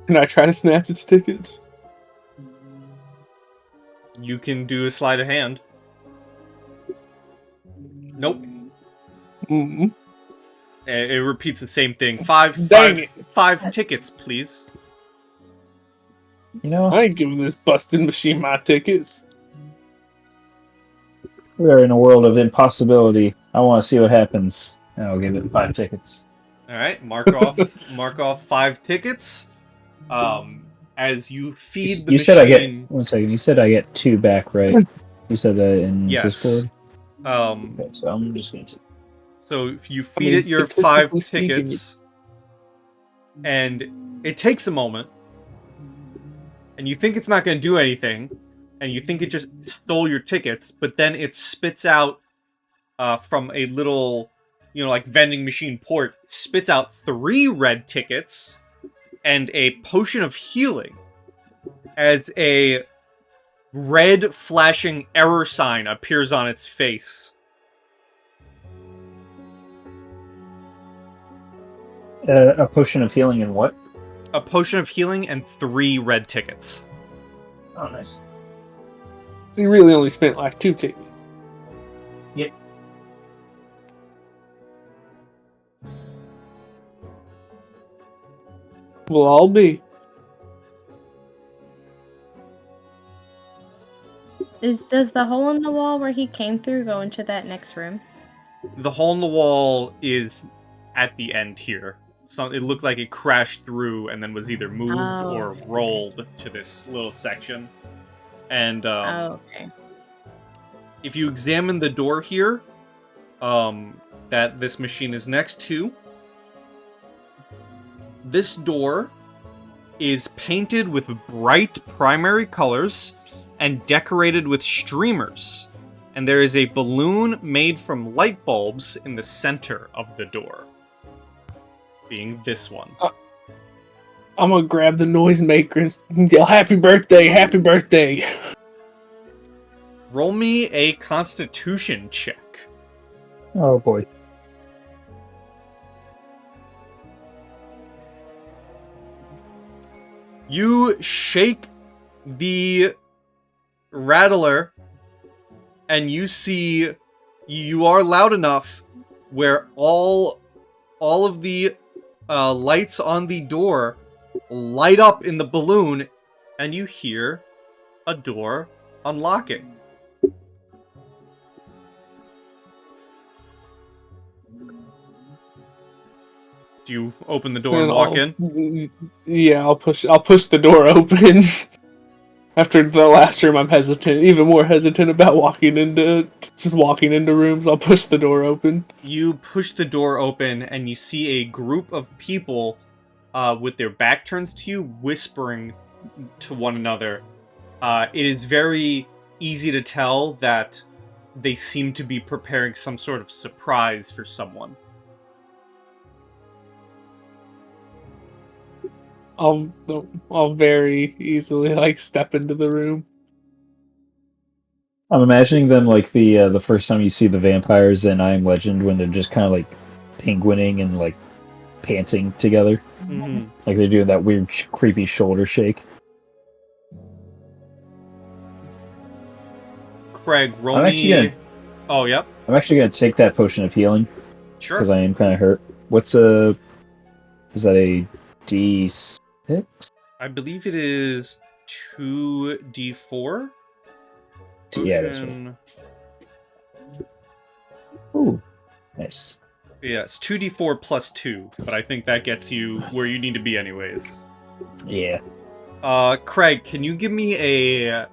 Speaker 4: Can I try to snatch its tickets?
Speaker 1: You can do a sleight of hand. Nope.
Speaker 4: Mm-hmm.
Speaker 1: It repeats the same thing. Five tickets, please.
Speaker 2: you know,
Speaker 4: I ain't giving this busted machine my tickets.
Speaker 2: we are in a world of impossibility. I want to see what happens, and I'll give it 5 tickets.
Speaker 1: All right, mark off 5 tickets. As you feed the
Speaker 2: You
Speaker 1: machine.
Speaker 2: said I get 1 second. You said I get 2 back, right? You said that in
Speaker 1: Yes.
Speaker 2: Discord.
Speaker 1: Um,
Speaker 2: Okay, so I'm just going to.
Speaker 1: so if you
Speaker 4: I
Speaker 1: feed
Speaker 4: mean,
Speaker 1: it your 5
Speaker 4: statistically speaking,
Speaker 1: tickets, and it takes a moment, and you think it's not going to do anything, and you think it just stole your tickets, but then it spits out from a little, like vending machine port, spits out 3 red tickets and a potion of healing as a red flashing error sign appears on its face.
Speaker 2: A potion of healing and what?
Speaker 1: A potion of healing and 3 red tickets.
Speaker 2: Oh, nice.
Speaker 4: So you really only spent like 2 tickets.
Speaker 2: Yep.
Speaker 4: Well, I'll be.
Speaker 3: Does the hole in the wall where he came through go into that next room?
Speaker 1: The hole in the wall is at the end here. So it looked like it crashed through and then was either moved
Speaker 3: Oh,
Speaker 1: or
Speaker 3: okay.
Speaker 1: rolled to this little section. And
Speaker 3: Oh, okay.
Speaker 1: if you examine the door here, that this machine is next to, this door is painted with bright primary colors and decorated with streamers. And there is a balloon made from light bulbs in the center of the door. Being this one.
Speaker 4: I'm gonna grab the noisemakers and yell, "Happy birthday! Happy birthday!"
Speaker 1: Roll me a Constitution check.
Speaker 2: Oh boy.
Speaker 1: You shake the rattler, and you see you are loud enough where all of the lights on the door light up in the balloon, and you hear a door unlocking. Do you open the door and walk in?
Speaker 4: Yeah, I'll push the door open. After the last room, I'm hesitant, even more hesitant about walking into rooms. I'll push the door open.
Speaker 1: You push the door open, and you see a group of people with their back turns to you, whispering to one another. It is very easy to tell that they seem to be preparing some sort of surprise for someone.
Speaker 4: I'll very easily step into the room.
Speaker 2: I'm imagining them like the first time you see the vampires in I Am Legend when they're just kind of penguining and like panting together.
Speaker 1: Mm-hmm.
Speaker 2: Like they're doing that weird, creepy shoulder shake.
Speaker 1: Kreg, roll
Speaker 2: I'm
Speaker 1: me.
Speaker 2: actually gonna-
Speaker 1: Oh, yep.
Speaker 2: I'm actually going to take that potion of healing
Speaker 1: Sure.
Speaker 2: because I am kind of hurt. What's a? Is that a D6?
Speaker 1: I believe it is 2d4.
Speaker 2: Yeah, that's right.
Speaker 1: Potion-
Speaker 2: Ooh, nice.
Speaker 1: Yeah, it's 2d4 plus 2, but I think that gets you where you need to be anyways.
Speaker 2: Yeah.
Speaker 1: Kreg, can you give me a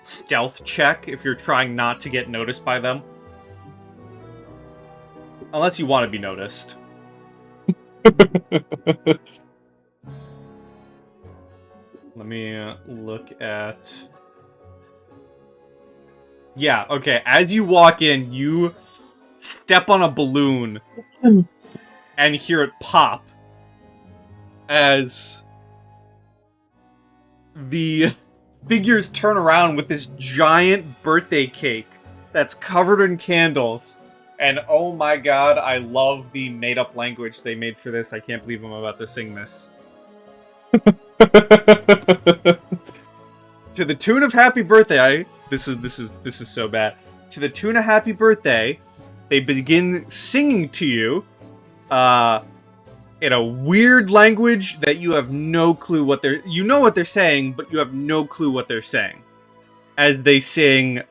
Speaker 1: stealth check if you're trying not to get noticed by them? Unless you want to be noticed. Let me look at... Yeah, okay. As you walk in, you step on a balloon and hear it pop as the figures turn around with this giant birthday cake that's covered in candles. And oh my god, I love the made-up language they made for this. I can't believe I'm about to sing this. To the tune of Happy Birthday, this is so bad. To the tune of Happy Birthday, they begin singing to you in a weird language that you have no clue what they're... You know what they're saying, but you have no clue what they're saying. As they sing,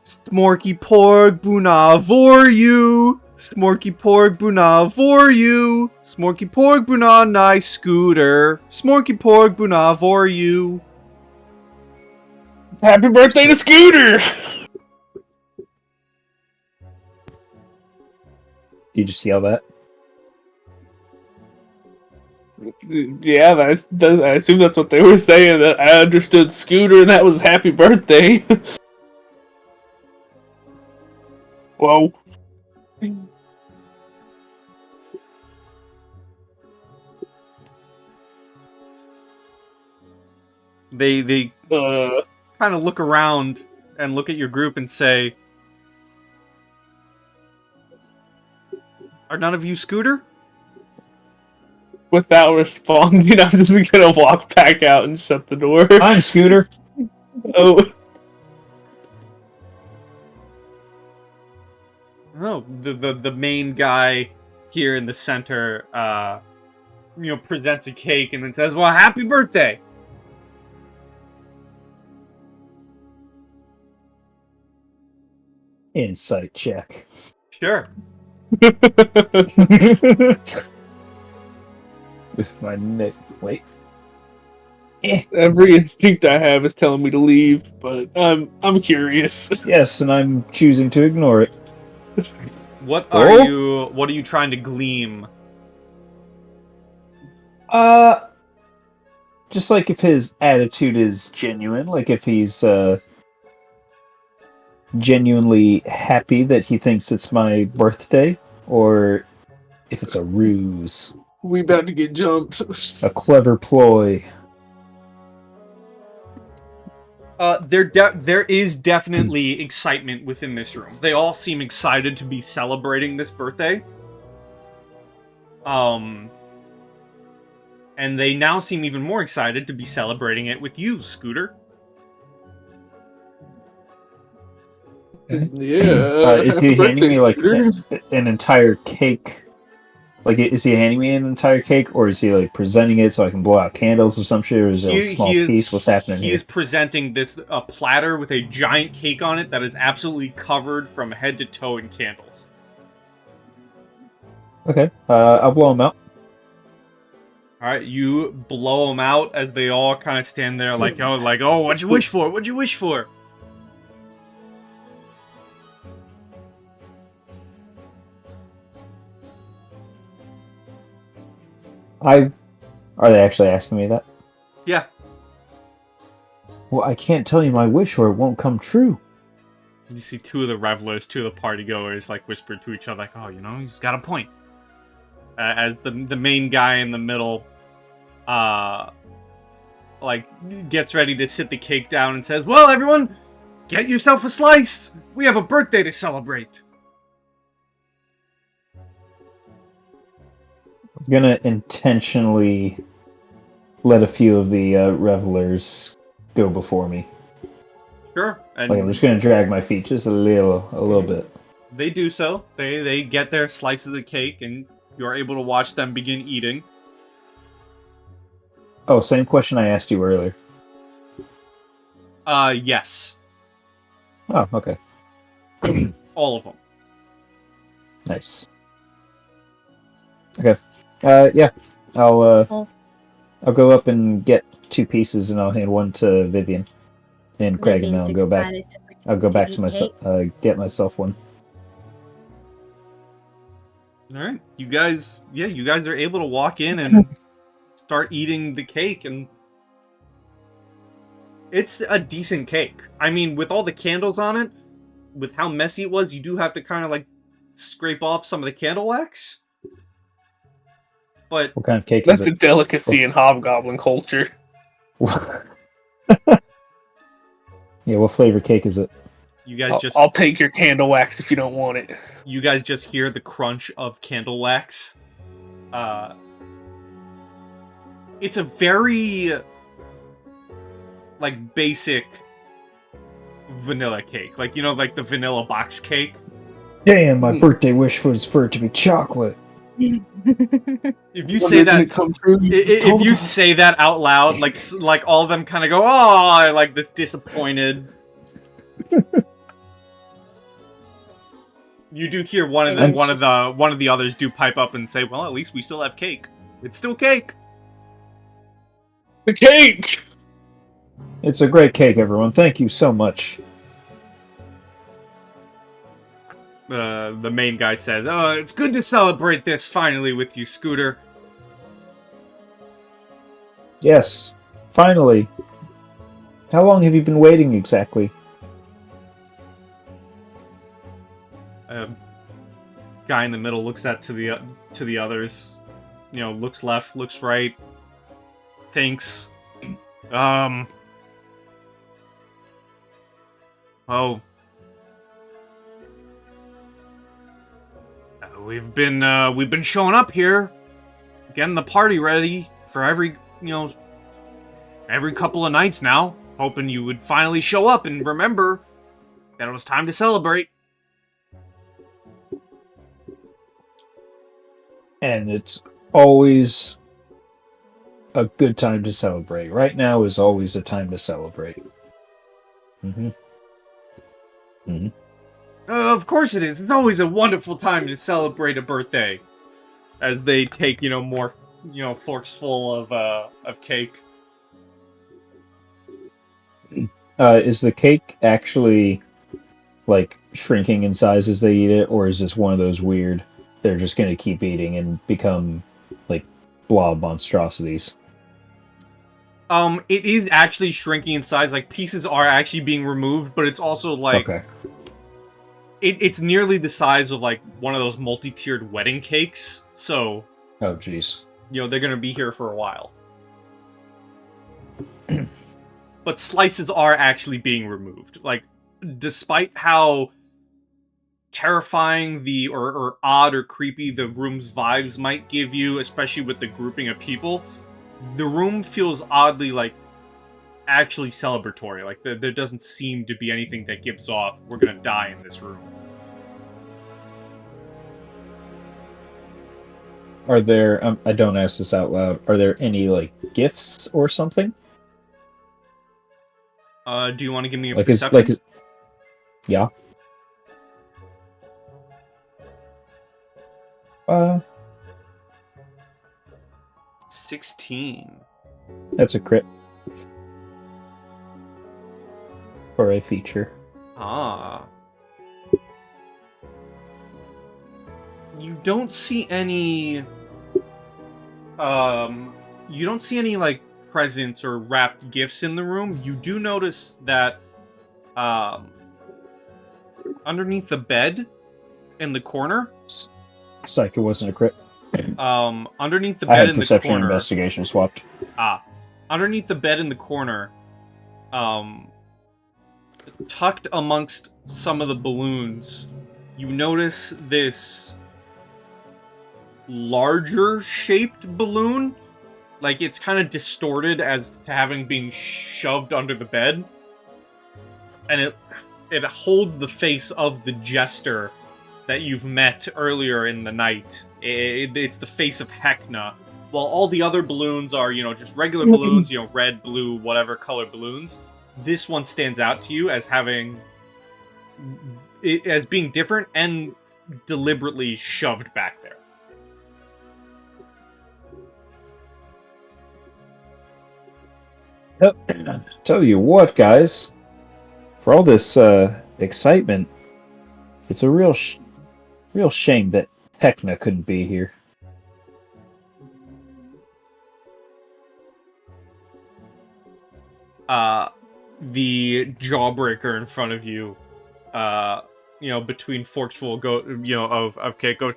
Speaker 1: Smorky porg buna vor you. Smorky porg buna vor you. Smorky porg buna nice scooter. Smorky porg buna vor you.
Speaker 4: Happy birthday to Scooter!
Speaker 2: You just yell that?
Speaker 4: Yeah, I assume that's what they were saying. That I understood Scooter, and that was happy birthday. Whoa.
Speaker 1: They kind of look around and look at your group and say, "Are none of you Scooter?"
Speaker 4: Without responding, I'm just gonna walk back out and shut the door.
Speaker 2: I'm Scooter.
Speaker 4: Oh.
Speaker 1: Oh, the main guy here in the center, presents a cake and then says, "Well, happy birthday."
Speaker 2: Insight check.
Speaker 1: Sure.
Speaker 2: With my neck. Wait.
Speaker 4: Every instinct I have is telling me to leave, but I'm curious.
Speaker 2: Yes, and I'm choosing to ignore it.
Speaker 1: What are you trying to gleam?
Speaker 2: Just like if his attitude is genuine, like if he's genuinely happy that he thinks it's my birthday, or if it's a ruse,
Speaker 4: We about to get jumped.
Speaker 2: a clever ploy.
Speaker 1: There is definitely excitement within this room. They all seem excited to be celebrating this birthday. And they now seem even more excited to be celebrating it with you, Scooter.
Speaker 4: Yeah.
Speaker 2: Is he
Speaker 4: happy
Speaker 2: handing me like
Speaker 4: Scooter.
Speaker 2: an entire cake? Like, is he handing me an entire cake, or is he like presenting it so I can blow out candles or some shit, or is it a small piece? What's happening
Speaker 1: He
Speaker 2: here?
Speaker 1: is presenting this platter with a giant cake on it that is absolutely covered from head to toe in candles.
Speaker 2: Okay, I'll blow him out.
Speaker 1: Alright, you blow them out as they all kind of stand there like, oh, what'd you wish for? What'd you wish for?
Speaker 2: Are they actually asking me that?
Speaker 1: Yeah.
Speaker 2: Well, I can't tell you my wish or it won't come true.
Speaker 1: You see two of the revelers, two of the partygoers, like, whisper to each other, like, oh, he's got a point. As the main guy in the middle, gets ready to sit the cake down and says, well, everyone, get yourself a slice! We have a birthday to celebrate!
Speaker 2: gonna intentionally let a few of the revelers go before me.
Speaker 1: Sure. And
Speaker 2: Like I'm just gonna drag my feet just a little bit.
Speaker 1: they do so. They get their slice of the cake, and you're able to watch them begin eating.
Speaker 2: Oh, same question I asked you earlier.
Speaker 1: Yes.
Speaker 2: Oh, okay.
Speaker 1: All of them.
Speaker 2: Nice. Okay. Yeah. I'll go up and get 2 pieces, and I'll hand one to Vivien and Kreg, and then I'll go back. I'll go back to myself. Get myself one.
Speaker 1: All right, you guys are able to walk in and start eating the cake, and it's a decent cake. I mean, with all the candles on it, with how messy it was, you do have to kind of like scrape off some of the candle wax. But
Speaker 2: What kind of cake
Speaker 4: That's
Speaker 2: is
Speaker 4: a
Speaker 2: it?
Speaker 4: delicacy in hobgoblin culture.
Speaker 2: Yeah, what flavor cake is it?
Speaker 1: you guys
Speaker 4: I'll take your candle wax if you don't want it.
Speaker 1: you guys just hear the crunch of candle wax. It's a very like basic vanilla cake, like like the vanilla box cake.
Speaker 2: Damn, my birthday wish was for it to be chocolate.
Speaker 1: If you say that,
Speaker 4: come true,
Speaker 1: if you say that out loud, like all of them kind of go, "Oh," like this disappointed. You do hear one of the others do pipe up and say, "Well, at least we still have cake. It's still cake."
Speaker 4: the cake.
Speaker 2: It's a great cake, everyone. Thank you so much.
Speaker 1: The main guy says, "Oh, it's good to celebrate this finally with you, Scooter."
Speaker 2: Yes, finally. How long have you been waiting exactly?
Speaker 1: Guy in the middle looks to the others, looks left, looks right, thinks, oh, we've been showing up here, getting the party ready for every couple of nights now, hoping you would finally show up and remember that it was time to celebrate.
Speaker 2: And it's always a good time to celebrate. Right now is always a time to celebrate.
Speaker 1: Of course it is. It's always a wonderful time to celebrate a birthday. As they take, more, forks full of cake.
Speaker 2: Is the cake actually, like, shrinking in size as they eat it, or is this one of those weird, they're just going to keep eating and become, like, blob monstrosities?
Speaker 1: It is actually shrinking in size. Like, pieces are actually being removed, but it's also, like...
Speaker 2: Okay.
Speaker 1: It's nearly the size of, like, one of those multi-tiered wedding cakes, so...
Speaker 2: Oh, jeez.
Speaker 1: They're gonna be here for a while. But slices are actually being removed. Like, despite how terrifying or odd or creepy the room's vibes might give you, especially with the grouping of people, the room feels oddly, like, actually celebratory. Like, there doesn't seem to be anything that gives off, "We're gonna die in this room."
Speaker 2: Are there, I don't ask this out loud, are there any, like, gifts or something?
Speaker 1: Do you want to give me a
Speaker 2: Like,
Speaker 1: perception?
Speaker 2: Yeah.
Speaker 1: 16.
Speaker 2: That's a crit. For a feature.
Speaker 1: Ah. You don't see any... like, presents or wrapped gifts in the room. You do notice that, underneath the bed, in the corner...
Speaker 2: Psych, it wasn't a crit.
Speaker 1: Underneath the
Speaker 2: I
Speaker 1: bed
Speaker 2: had
Speaker 1: in the
Speaker 2: perception and
Speaker 1: corner...
Speaker 2: investigation swapped.
Speaker 1: Underneath the bed in the corner, tucked amongst some of the balloons, you notice this larger shaped balloon. Like, it's kind of distorted as to having been shoved under the bed. And it holds the face of the jester that you've met earlier in the night. It's the face of Heckna. While all the other balloons are, just regular balloons, red, blue, whatever color balloons, this one stands out to you as being different and deliberately shoved back there.
Speaker 2: Tell you what, guys. For all this excitement, it's a real shame that Heckna couldn't be here.
Speaker 1: The jawbreaker in front of you, between forkful of cake goes,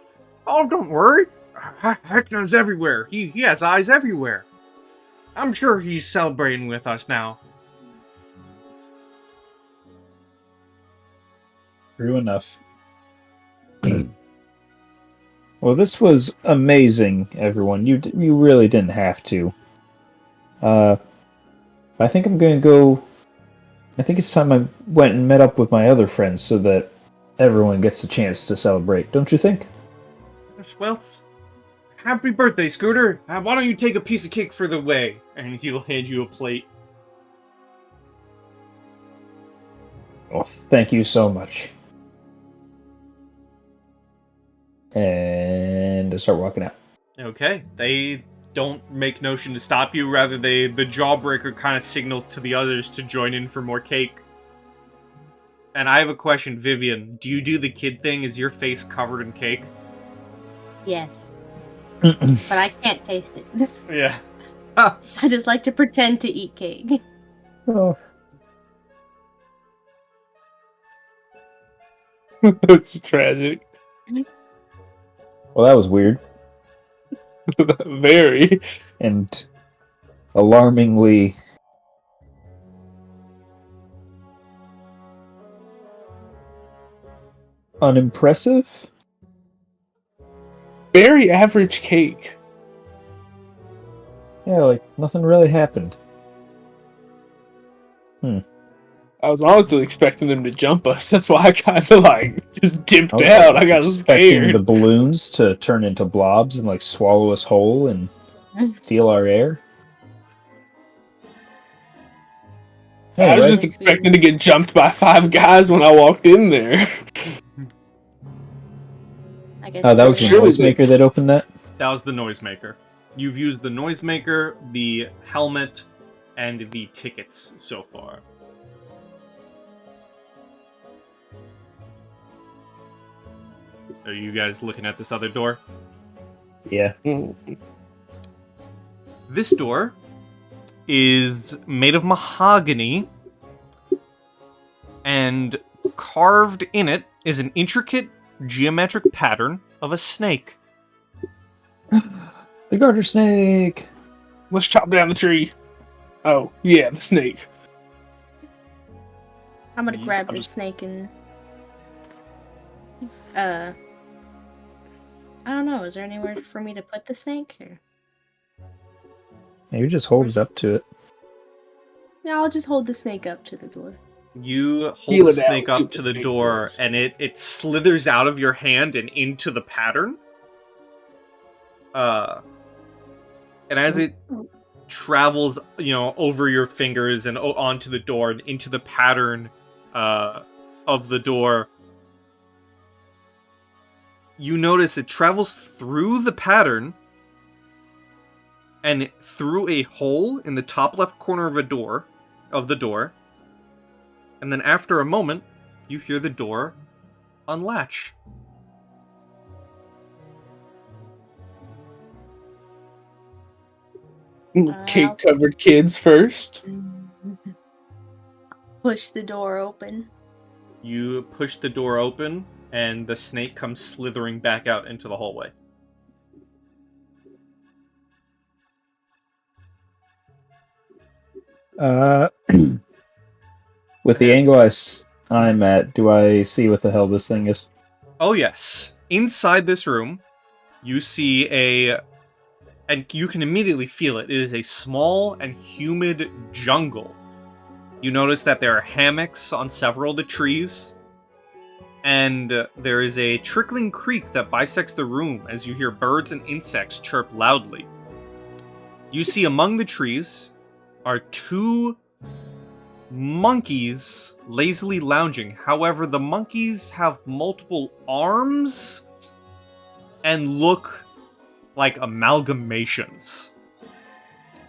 Speaker 1: "Oh, don't worry. Heckna's everywhere. He has eyes everywhere. I'm sure he's celebrating with us now."
Speaker 2: True enough. Well, this was amazing, everyone. You really didn't have to. I think I'm going to go... I think it's time I went and met up with my other friends so that everyone gets a chance to celebrate. Don't you think?
Speaker 1: Well, happy birthday, Scooter. Why don't you take a piece of cake for the way? And he'll hand you a plate.
Speaker 2: Well, thank you so much. And I start walking out.
Speaker 1: Okay, they don't make notion to stop you. Rather, the jawbreaker kind of signals to the others to join in for more cake. And I have a question, Vivien. Do you do the kid thing? Is your face covered in cake?
Speaker 5: Yes. But I can't taste it.
Speaker 1: Yeah.
Speaker 5: I just like to pretend to eat cake.
Speaker 2: Oh.
Speaker 4: That's tragic.
Speaker 2: Well, that was weird.
Speaker 4: Very.
Speaker 2: And alarmingly unimpressive.
Speaker 4: Very average cake.
Speaker 2: Yeah, like nothing really happened.
Speaker 4: I was honestly expecting them to jump us. That's why I kind of just dipped out. I got
Speaker 2: expecting
Speaker 4: scared.
Speaker 2: the balloons to turn into blobs and swallow us whole and steal our air.
Speaker 4: I was
Speaker 2: Anyway,
Speaker 4: just expecting to get jumped by 5 guys when I walked in there.
Speaker 5: I guess
Speaker 2: that was the
Speaker 4: Surely
Speaker 2: noisemaker that opened that?
Speaker 1: That was the noisemaker. You've used the noisemaker, the helmet, and the tickets so far. Are you guys looking at this other door?
Speaker 2: Yeah.
Speaker 1: This door is made of mahogany, and carved in it is an intricate geometric pattern of a snake.
Speaker 2: The garter snake!
Speaker 4: Let's chop down the tree. Oh, yeah, the snake.
Speaker 3: I'm gonna grab
Speaker 4: I'm
Speaker 3: the
Speaker 4: just-
Speaker 3: snake and I don't know, is there anywhere for me to put the snake? Or...
Speaker 2: Yeah, you just hold it up to it.
Speaker 3: Yeah, I'll just hold the snake up to the door.
Speaker 1: You
Speaker 4: Feel
Speaker 1: hold the
Speaker 4: it out,
Speaker 1: snake
Speaker 4: see
Speaker 1: up
Speaker 4: what
Speaker 1: to
Speaker 4: the
Speaker 1: the
Speaker 4: snake
Speaker 1: door,
Speaker 4: does.
Speaker 1: and it slithers out of your hand and into the pattern. And as it travels, over your fingers and onto the door and into the pattern of the door, you notice it travels through the pattern and through a hole in the top left corner of the door. And then after a moment, you hear the door unlatch.
Speaker 4: Cake-covered kids first.
Speaker 3: Push the door open.
Speaker 1: You push the door open, and the snake comes slithering back out into the hallway.
Speaker 2: With the angle I'm at, do I see what the hell this thing is?
Speaker 1: Oh yes. Inside this room, you see and you can immediately feel it. It is a small and humid jungle. You notice that there are hammocks on several of the trees, and there is a trickling creek that bisects the room as you hear birds and insects chirp loudly. You see among the trees are 2 monkeys lazily lounging. However, the monkeys have multiple arms and look like amalgamations.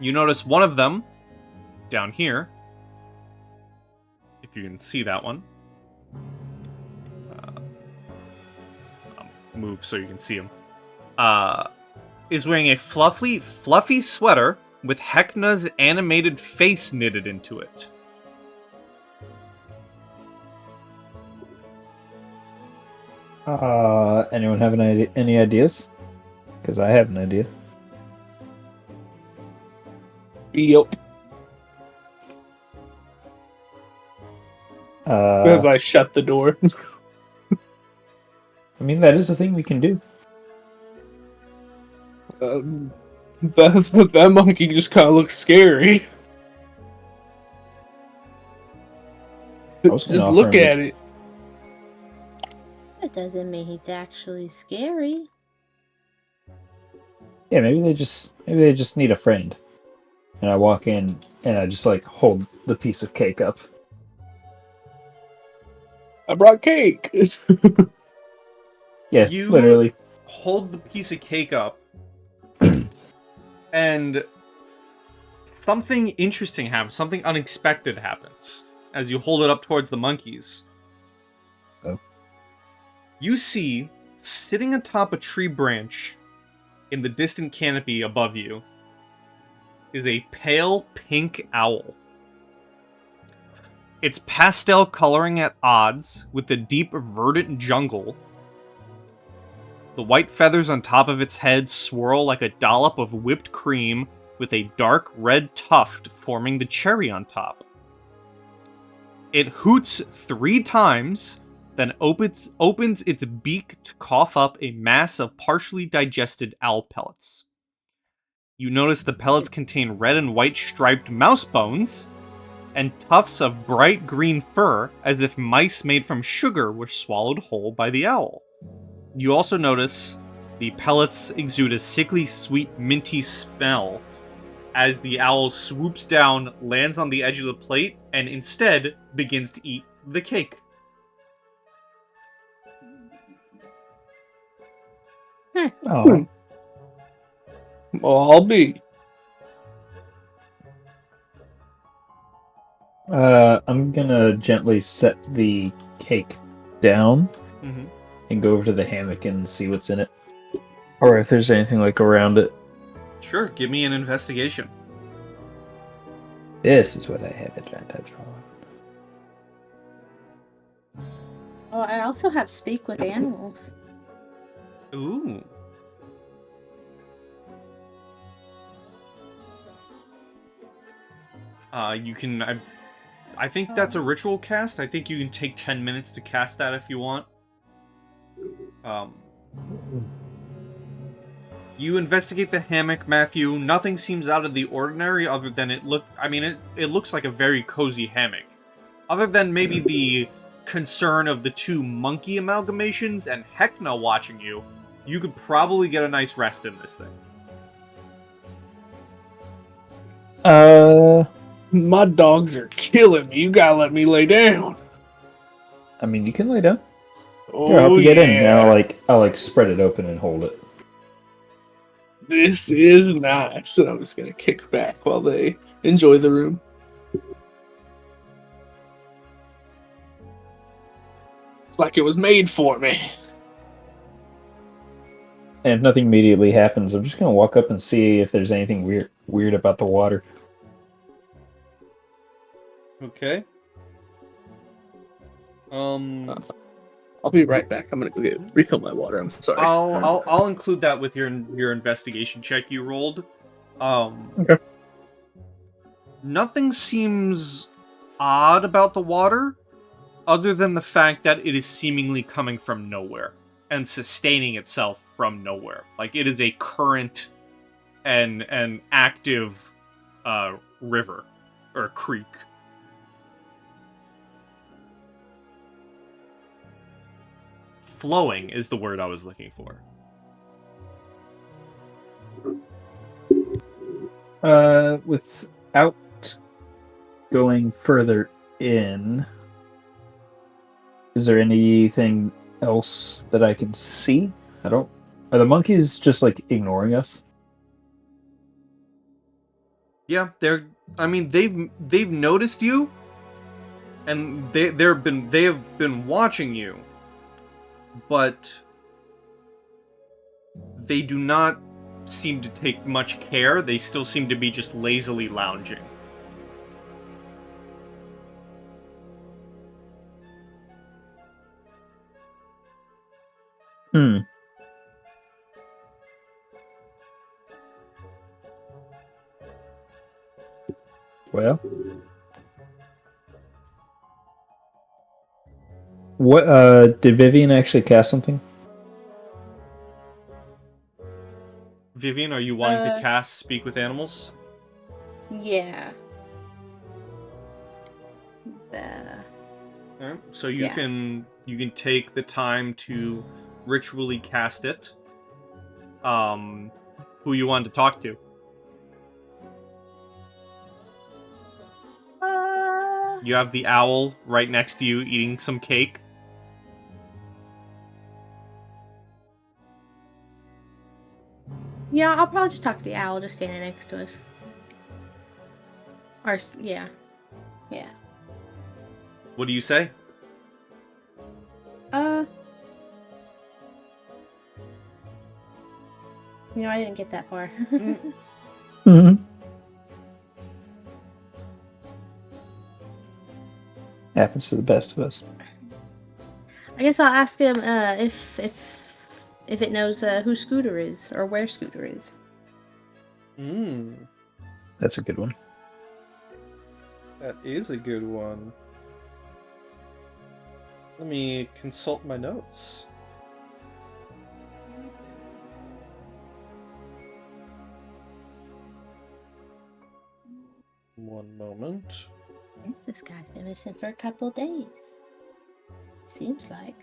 Speaker 1: You notice one of them down here, if you can see that one. I'll move so you can see him. Is wearing a fluffy sweater with Heckna's animated face knitted into it.
Speaker 2: Anyone have any ideas? Because I have an idea.
Speaker 4: Yup. As I shut the door.
Speaker 2: I mean, that is a thing we can do.
Speaker 4: That monkey just kind of looks scary.
Speaker 2: I was gonna
Speaker 4: Just
Speaker 2: offer
Speaker 4: look
Speaker 2: him
Speaker 4: at
Speaker 2: this-
Speaker 4: it.
Speaker 5: That doesn't mean he's actually scary.
Speaker 2: Yeah, maybe they just need a friend. And I walk in and I just like hold the piece of cake up.
Speaker 4: I brought cake.
Speaker 2: Yeah,
Speaker 1: You-
Speaker 2: literally.
Speaker 1: Hold the piece of cake up, and something interesting happens. Something unexpected happens as you hold it up towards the monkeys.
Speaker 2: Oh.
Speaker 1: You see, sitting atop a tree branch in the distant canopy above you, is a pale pink owl. Its pastel coloring at odds with the deep verdant jungle. The white feathers on top of its head swirl like a dollop of whipped cream, with a dark red tuft forming the cherry on top. It hoots 3 times, then opens its beak to cough up a mass of partially digested owl pellets. You notice the pellets contain red and white striped mouse bones, and tufts of bright green fur, as if mice made from sugar were swallowed whole by the owl. You also notice the pellets exude a sickly sweet minty smell as the owl swoops down, lands on the edge of the plate, and instead begins to eat the cake.
Speaker 2: Oh,
Speaker 4: Well, I'll be.
Speaker 2: I'm gonna gently set the cake down
Speaker 1: Mm-hmm.
Speaker 2: and go over to the hammock and see what's in it, or if there's anything like around it.
Speaker 1: Sure, give me an investigation.
Speaker 2: This is what I have advantage on.
Speaker 3: Oh, I also have speak with animals.
Speaker 1: Ooh. You can... I think that's a ritual cast. I think you can take 10 minutes to cast that if you want. You investigate the hammock, Matthew. Nothing seems out of the ordinary other than it looks like a very cozy hammock. Other than maybe the concern of the 2 monkey amalgamations and Heckna watching you, you could probably get a nice rest in this thing.
Speaker 4: My dogs are killing me. You gotta let me lay down.
Speaker 2: I mean, you can lay down.
Speaker 4: Oh,
Speaker 2: Here, I'll help you get in, and
Speaker 4: yeah.
Speaker 2: I'll spread it open and hold it.
Speaker 4: This is nice. And I'm just gonna kick back while they enjoy the room. It's like it was made for me.
Speaker 2: And if nothing immediately happens, I'm just gonna walk up and see if there's anything weird about the water.
Speaker 1: Okay.
Speaker 4: I'll be right back. I'm gonna go refill my water. I'm sorry.
Speaker 1: I'll include that with your investigation check you rolled.
Speaker 2: Okay.
Speaker 1: Nothing seems odd about the water, other than the fact that it is seemingly coming from nowhere and sustaining itself from nowhere. Like, it is a current and an active river or creek. Flowing is the word I was looking for.
Speaker 2: Without going further in, is there anything else that I can see? Are the monkeys just like ignoring us?
Speaker 1: Yeah, they've noticed you, and they have been watching you, but they do not seem to take much care. They still seem to be just lazily lounging.
Speaker 2: Hmm. Well, what did Vivien actually cast something?
Speaker 1: Vivien, are you wanting to cast Speak with Animals?
Speaker 3: Yeah.
Speaker 1: Alright, so you can take the time to ritually cast it. Who you want to talk to? You have the owl right next to you eating some cake.
Speaker 3: Yeah, I'll probably just talk to the owl just standing next to us. Yeah.
Speaker 1: What do you say?
Speaker 3: I didn't get that far.
Speaker 2: Mm-hmm. Happens to the best of us.
Speaker 3: I guess I'll ask him if it knows who Scooter is or where Scooter is.
Speaker 2: That's a good one.
Speaker 1: That is a good one. Let me consult my notes. One moment.
Speaker 3: This guy's been missing for a couple days. Seems like.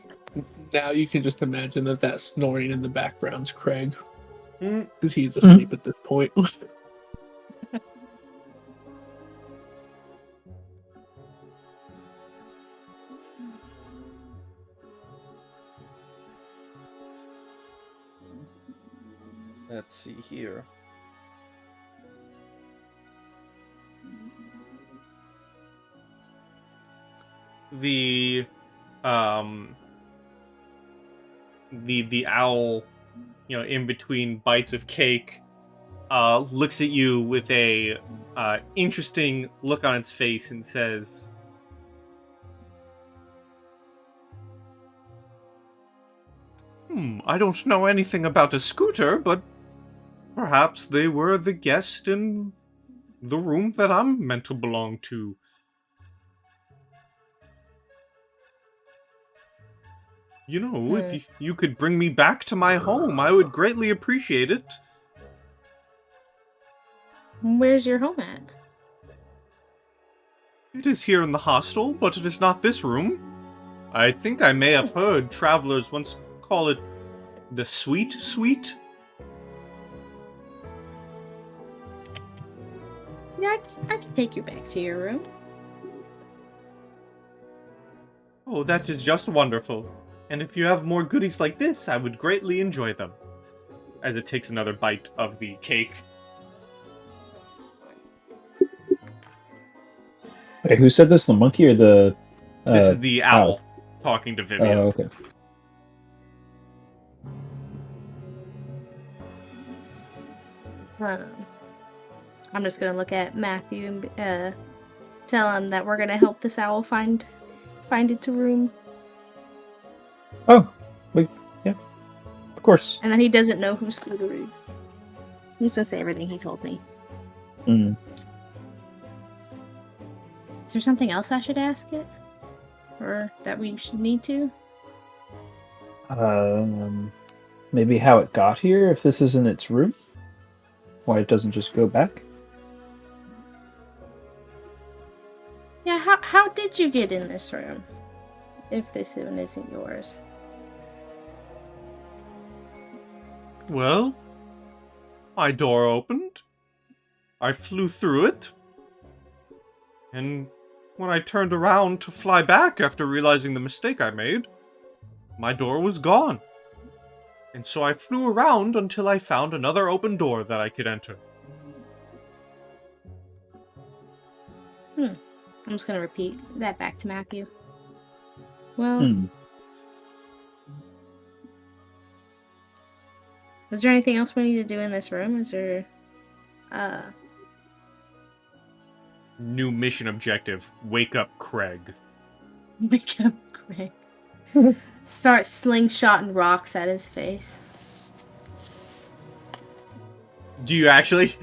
Speaker 4: Now you can just imagine that snoring in the background's Kreg.
Speaker 1: Mm.
Speaker 4: Because he's asleep at this point.
Speaker 1: Let's see here. The owl, in between bites of cake, looks at you with a interesting look on its face and says, I don't know anything about a scooter, but perhaps they were the guest in the room that I'm meant to belong to. If you could bring me back to my home, I would greatly appreciate it.
Speaker 3: Where's your home at?
Speaker 1: It is here in the hostel, but it is not this room. I think I may have heard travelers once call it the Sweet Suite.
Speaker 3: Yeah, I can take you back to your room.
Speaker 1: Oh, that is just wonderful. And if you have more goodies like this, I would greatly enjoy them. As it takes another bite of the cake.
Speaker 2: Wait, who said this? The monkey or the...
Speaker 1: This is the owl talking to Vivien.
Speaker 2: Oh, okay.
Speaker 3: I'm just gonna look at Mathew and tell him that we're gonna help this owl find its room.
Speaker 2: Oh, yeah, of course.
Speaker 3: And then he doesn't know who Scooter is. He's gonna say everything he told me.
Speaker 2: Mm.
Speaker 3: Is there something else I should ask it? Or that we should need to?
Speaker 2: maybe how it got here, if this isn't its room? Why it doesn't just go back?
Speaker 3: Yeah, how did you get in this room? If this one isn't yours.
Speaker 1: Well, my door opened. I flew through it. And when I turned around to fly back after realizing the mistake I made, my door was gone. And so I flew around until I found another open door that I could enter.
Speaker 3: I'm just gonna repeat that back to Matthew. Well, is there anything else we need to do in this room? Is there,
Speaker 1: New mission objective. Wake up, Kreg.
Speaker 3: wake up, Kreg. Start slingshotting rocks at his face.
Speaker 1: Do you actually?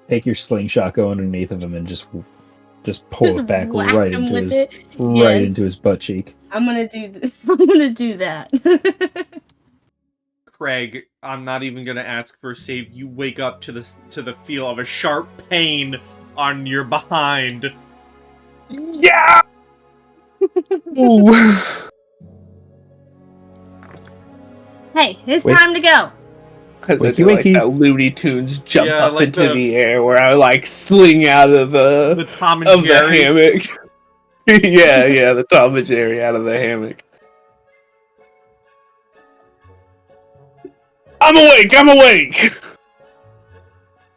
Speaker 2: Take your slingshot, go underneath of him, and just pull
Speaker 3: Just
Speaker 2: it back
Speaker 3: whack
Speaker 2: right
Speaker 3: him
Speaker 2: into
Speaker 3: with
Speaker 2: his
Speaker 3: it.
Speaker 2: right
Speaker 3: Yes.
Speaker 2: into his butt cheek.
Speaker 3: I'm gonna do this. I'm gonna do that.
Speaker 1: Kreg, I'm not even gonna ask for a save. You wake up to the feel of a sharp pain on your behind.
Speaker 4: Yeah. Ooh.
Speaker 3: Hey, it's
Speaker 2: Wait.
Speaker 3: time to go.
Speaker 4: Because I
Speaker 2: Wakey,
Speaker 4: do like
Speaker 2: wakey.
Speaker 4: that Looney Tunes jump
Speaker 1: Yeah,
Speaker 4: up
Speaker 1: like
Speaker 4: into the air where I like sling out of
Speaker 1: The Tom and
Speaker 4: of the
Speaker 1: Jerry.
Speaker 4: hammock. yeah, the Tom and Jerry out of the hammock. I'm awake!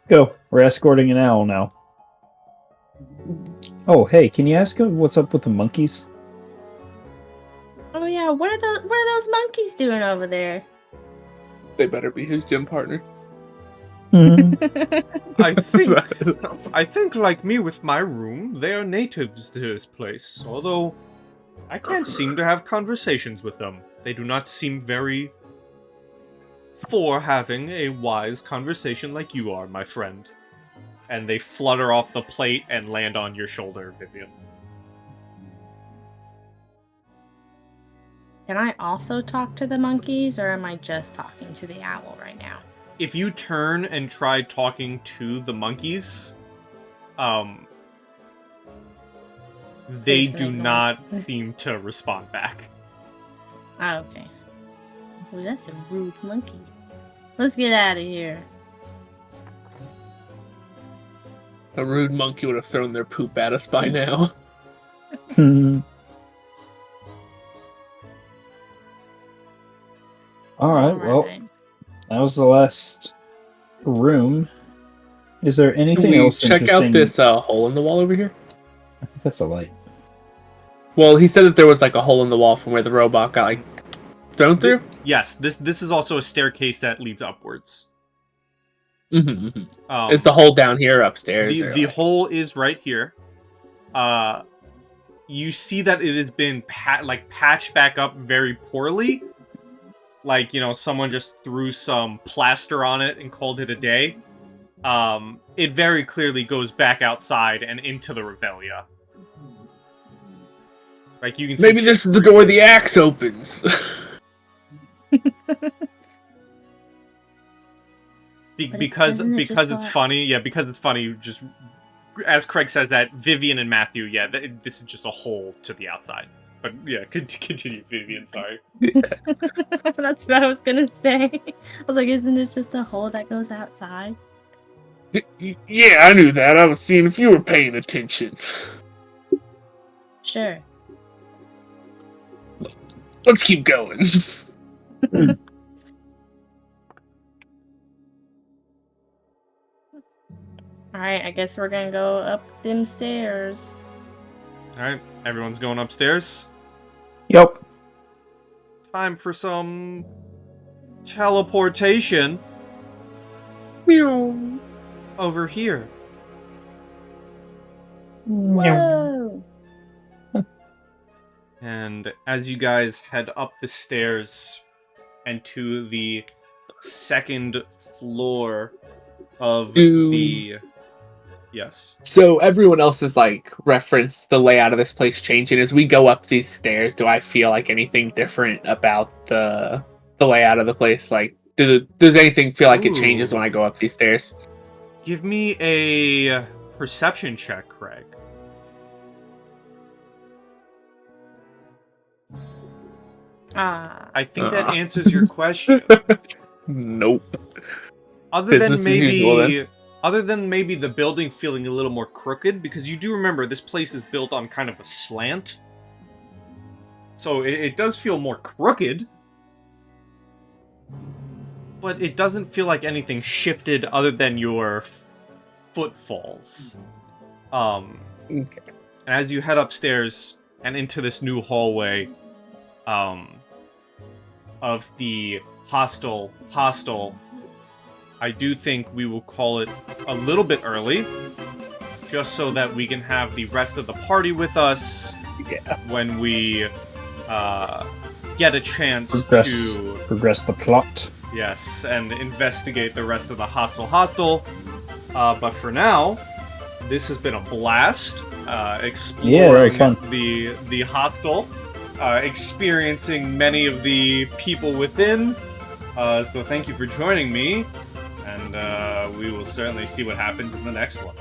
Speaker 2: Go. We're escorting an owl now. Oh, hey, can you ask him what's up with the monkeys?
Speaker 3: Oh yeah, what are those monkeys doing over there?
Speaker 4: They better be his gym partner.
Speaker 1: I think, like me with my room, they are natives to this place. Although, I can't seem to have conversations with them. They do not seem very for having a wise conversation like you are, my friend. And they flutter off the plate and land on your shoulder, Vivien.
Speaker 3: Can I also talk to the monkeys, or am I just talking to the owl right now?
Speaker 1: If you turn and try talking to the monkeys, they
Speaker 3: Just
Speaker 1: do
Speaker 3: ignore.
Speaker 1: not seem to respond back.
Speaker 3: Oh, okay. Well, that's a rude monkey. Let's get out of here.
Speaker 4: A rude monkey would have thrown their poop at us by now.
Speaker 2: Alright, well,
Speaker 3: Alright.
Speaker 2: that was the last room. Is there anything
Speaker 4: Can we
Speaker 2: else
Speaker 4: check
Speaker 2: interesting?
Speaker 4: out this hole in the wall over here?
Speaker 2: I think that's a light.
Speaker 4: Well, he said that there was like a hole in the wall from where the robot got like thrown through.
Speaker 1: Yes, this is also a staircase that leads upwards.
Speaker 4: Is the hole down here upstairs?
Speaker 1: The hole is right here. You see that it has been patched back up very poorly. Like, you know, someone just threw some plaster on it and called it a day. It very clearly goes back outside and into the Revelia. Like, you can see
Speaker 4: Maybe this is the door the axe opens.
Speaker 1: because
Speaker 3: Isn't it just
Speaker 1: it's
Speaker 3: what-
Speaker 1: funny. Yeah, because it's funny. Just as Kreg says that, Vivien and Mathew. Yeah, this is just a hole to the outside. But yeah, continue, Vivien. Sorry.
Speaker 3: That's what I was gonna say. I was like, isn't it just a hole that goes outside?
Speaker 4: Yeah, I knew that. I was seeing if you were paying attention.
Speaker 3: Sure.
Speaker 4: Let's keep going.
Speaker 3: Alright, I guess we're gonna go up them stairs.
Speaker 1: All right, everyone's going upstairs.
Speaker 2: Yep.
Speaker 1: Time for some teleportation over here.
Speaker 3: Whoa!
Speaker 1: And as you guys head up the stairs and to the second floor of
Speaker 4: Ooh.
Speaker 1: the Yes.
Speaker 4: So everyone else has like referenced the layout of this place changing. As we go up these stairs, do I feel like anything different about the layout of the place? Like, does anything feel like it changes when I go up these stairs?
Speaker 1: Give me a perception check, Kreg. I think that answers your question.
Speaker 4: Nope.
Speaker 1: Other
Speaker 4: Business
Speaker 1: than
Speaker 4: as usual, then.
Speaker 1: maybe the building feeling a little more crooked, because you do remember this place is built on kind of a slant. So it does feel more crooked. But it doesn't feel like anything shifted other than your footfalls.
Speaker 4: Okay.
Speaker 1: As you head upstairs and into this new hallway, of the hostel, I do think we will call it a little bit early, just so that we can have the rest of the party with us when we get a chance to
Speaker 2: progress the plot.
Speaker 1: Yes, and investigate the rest of the hostel. But for now, this has been a blast. Exploring the hostel, experiencing many of the people within. So thank you for joining me, and we will certainly see what happens in the next one.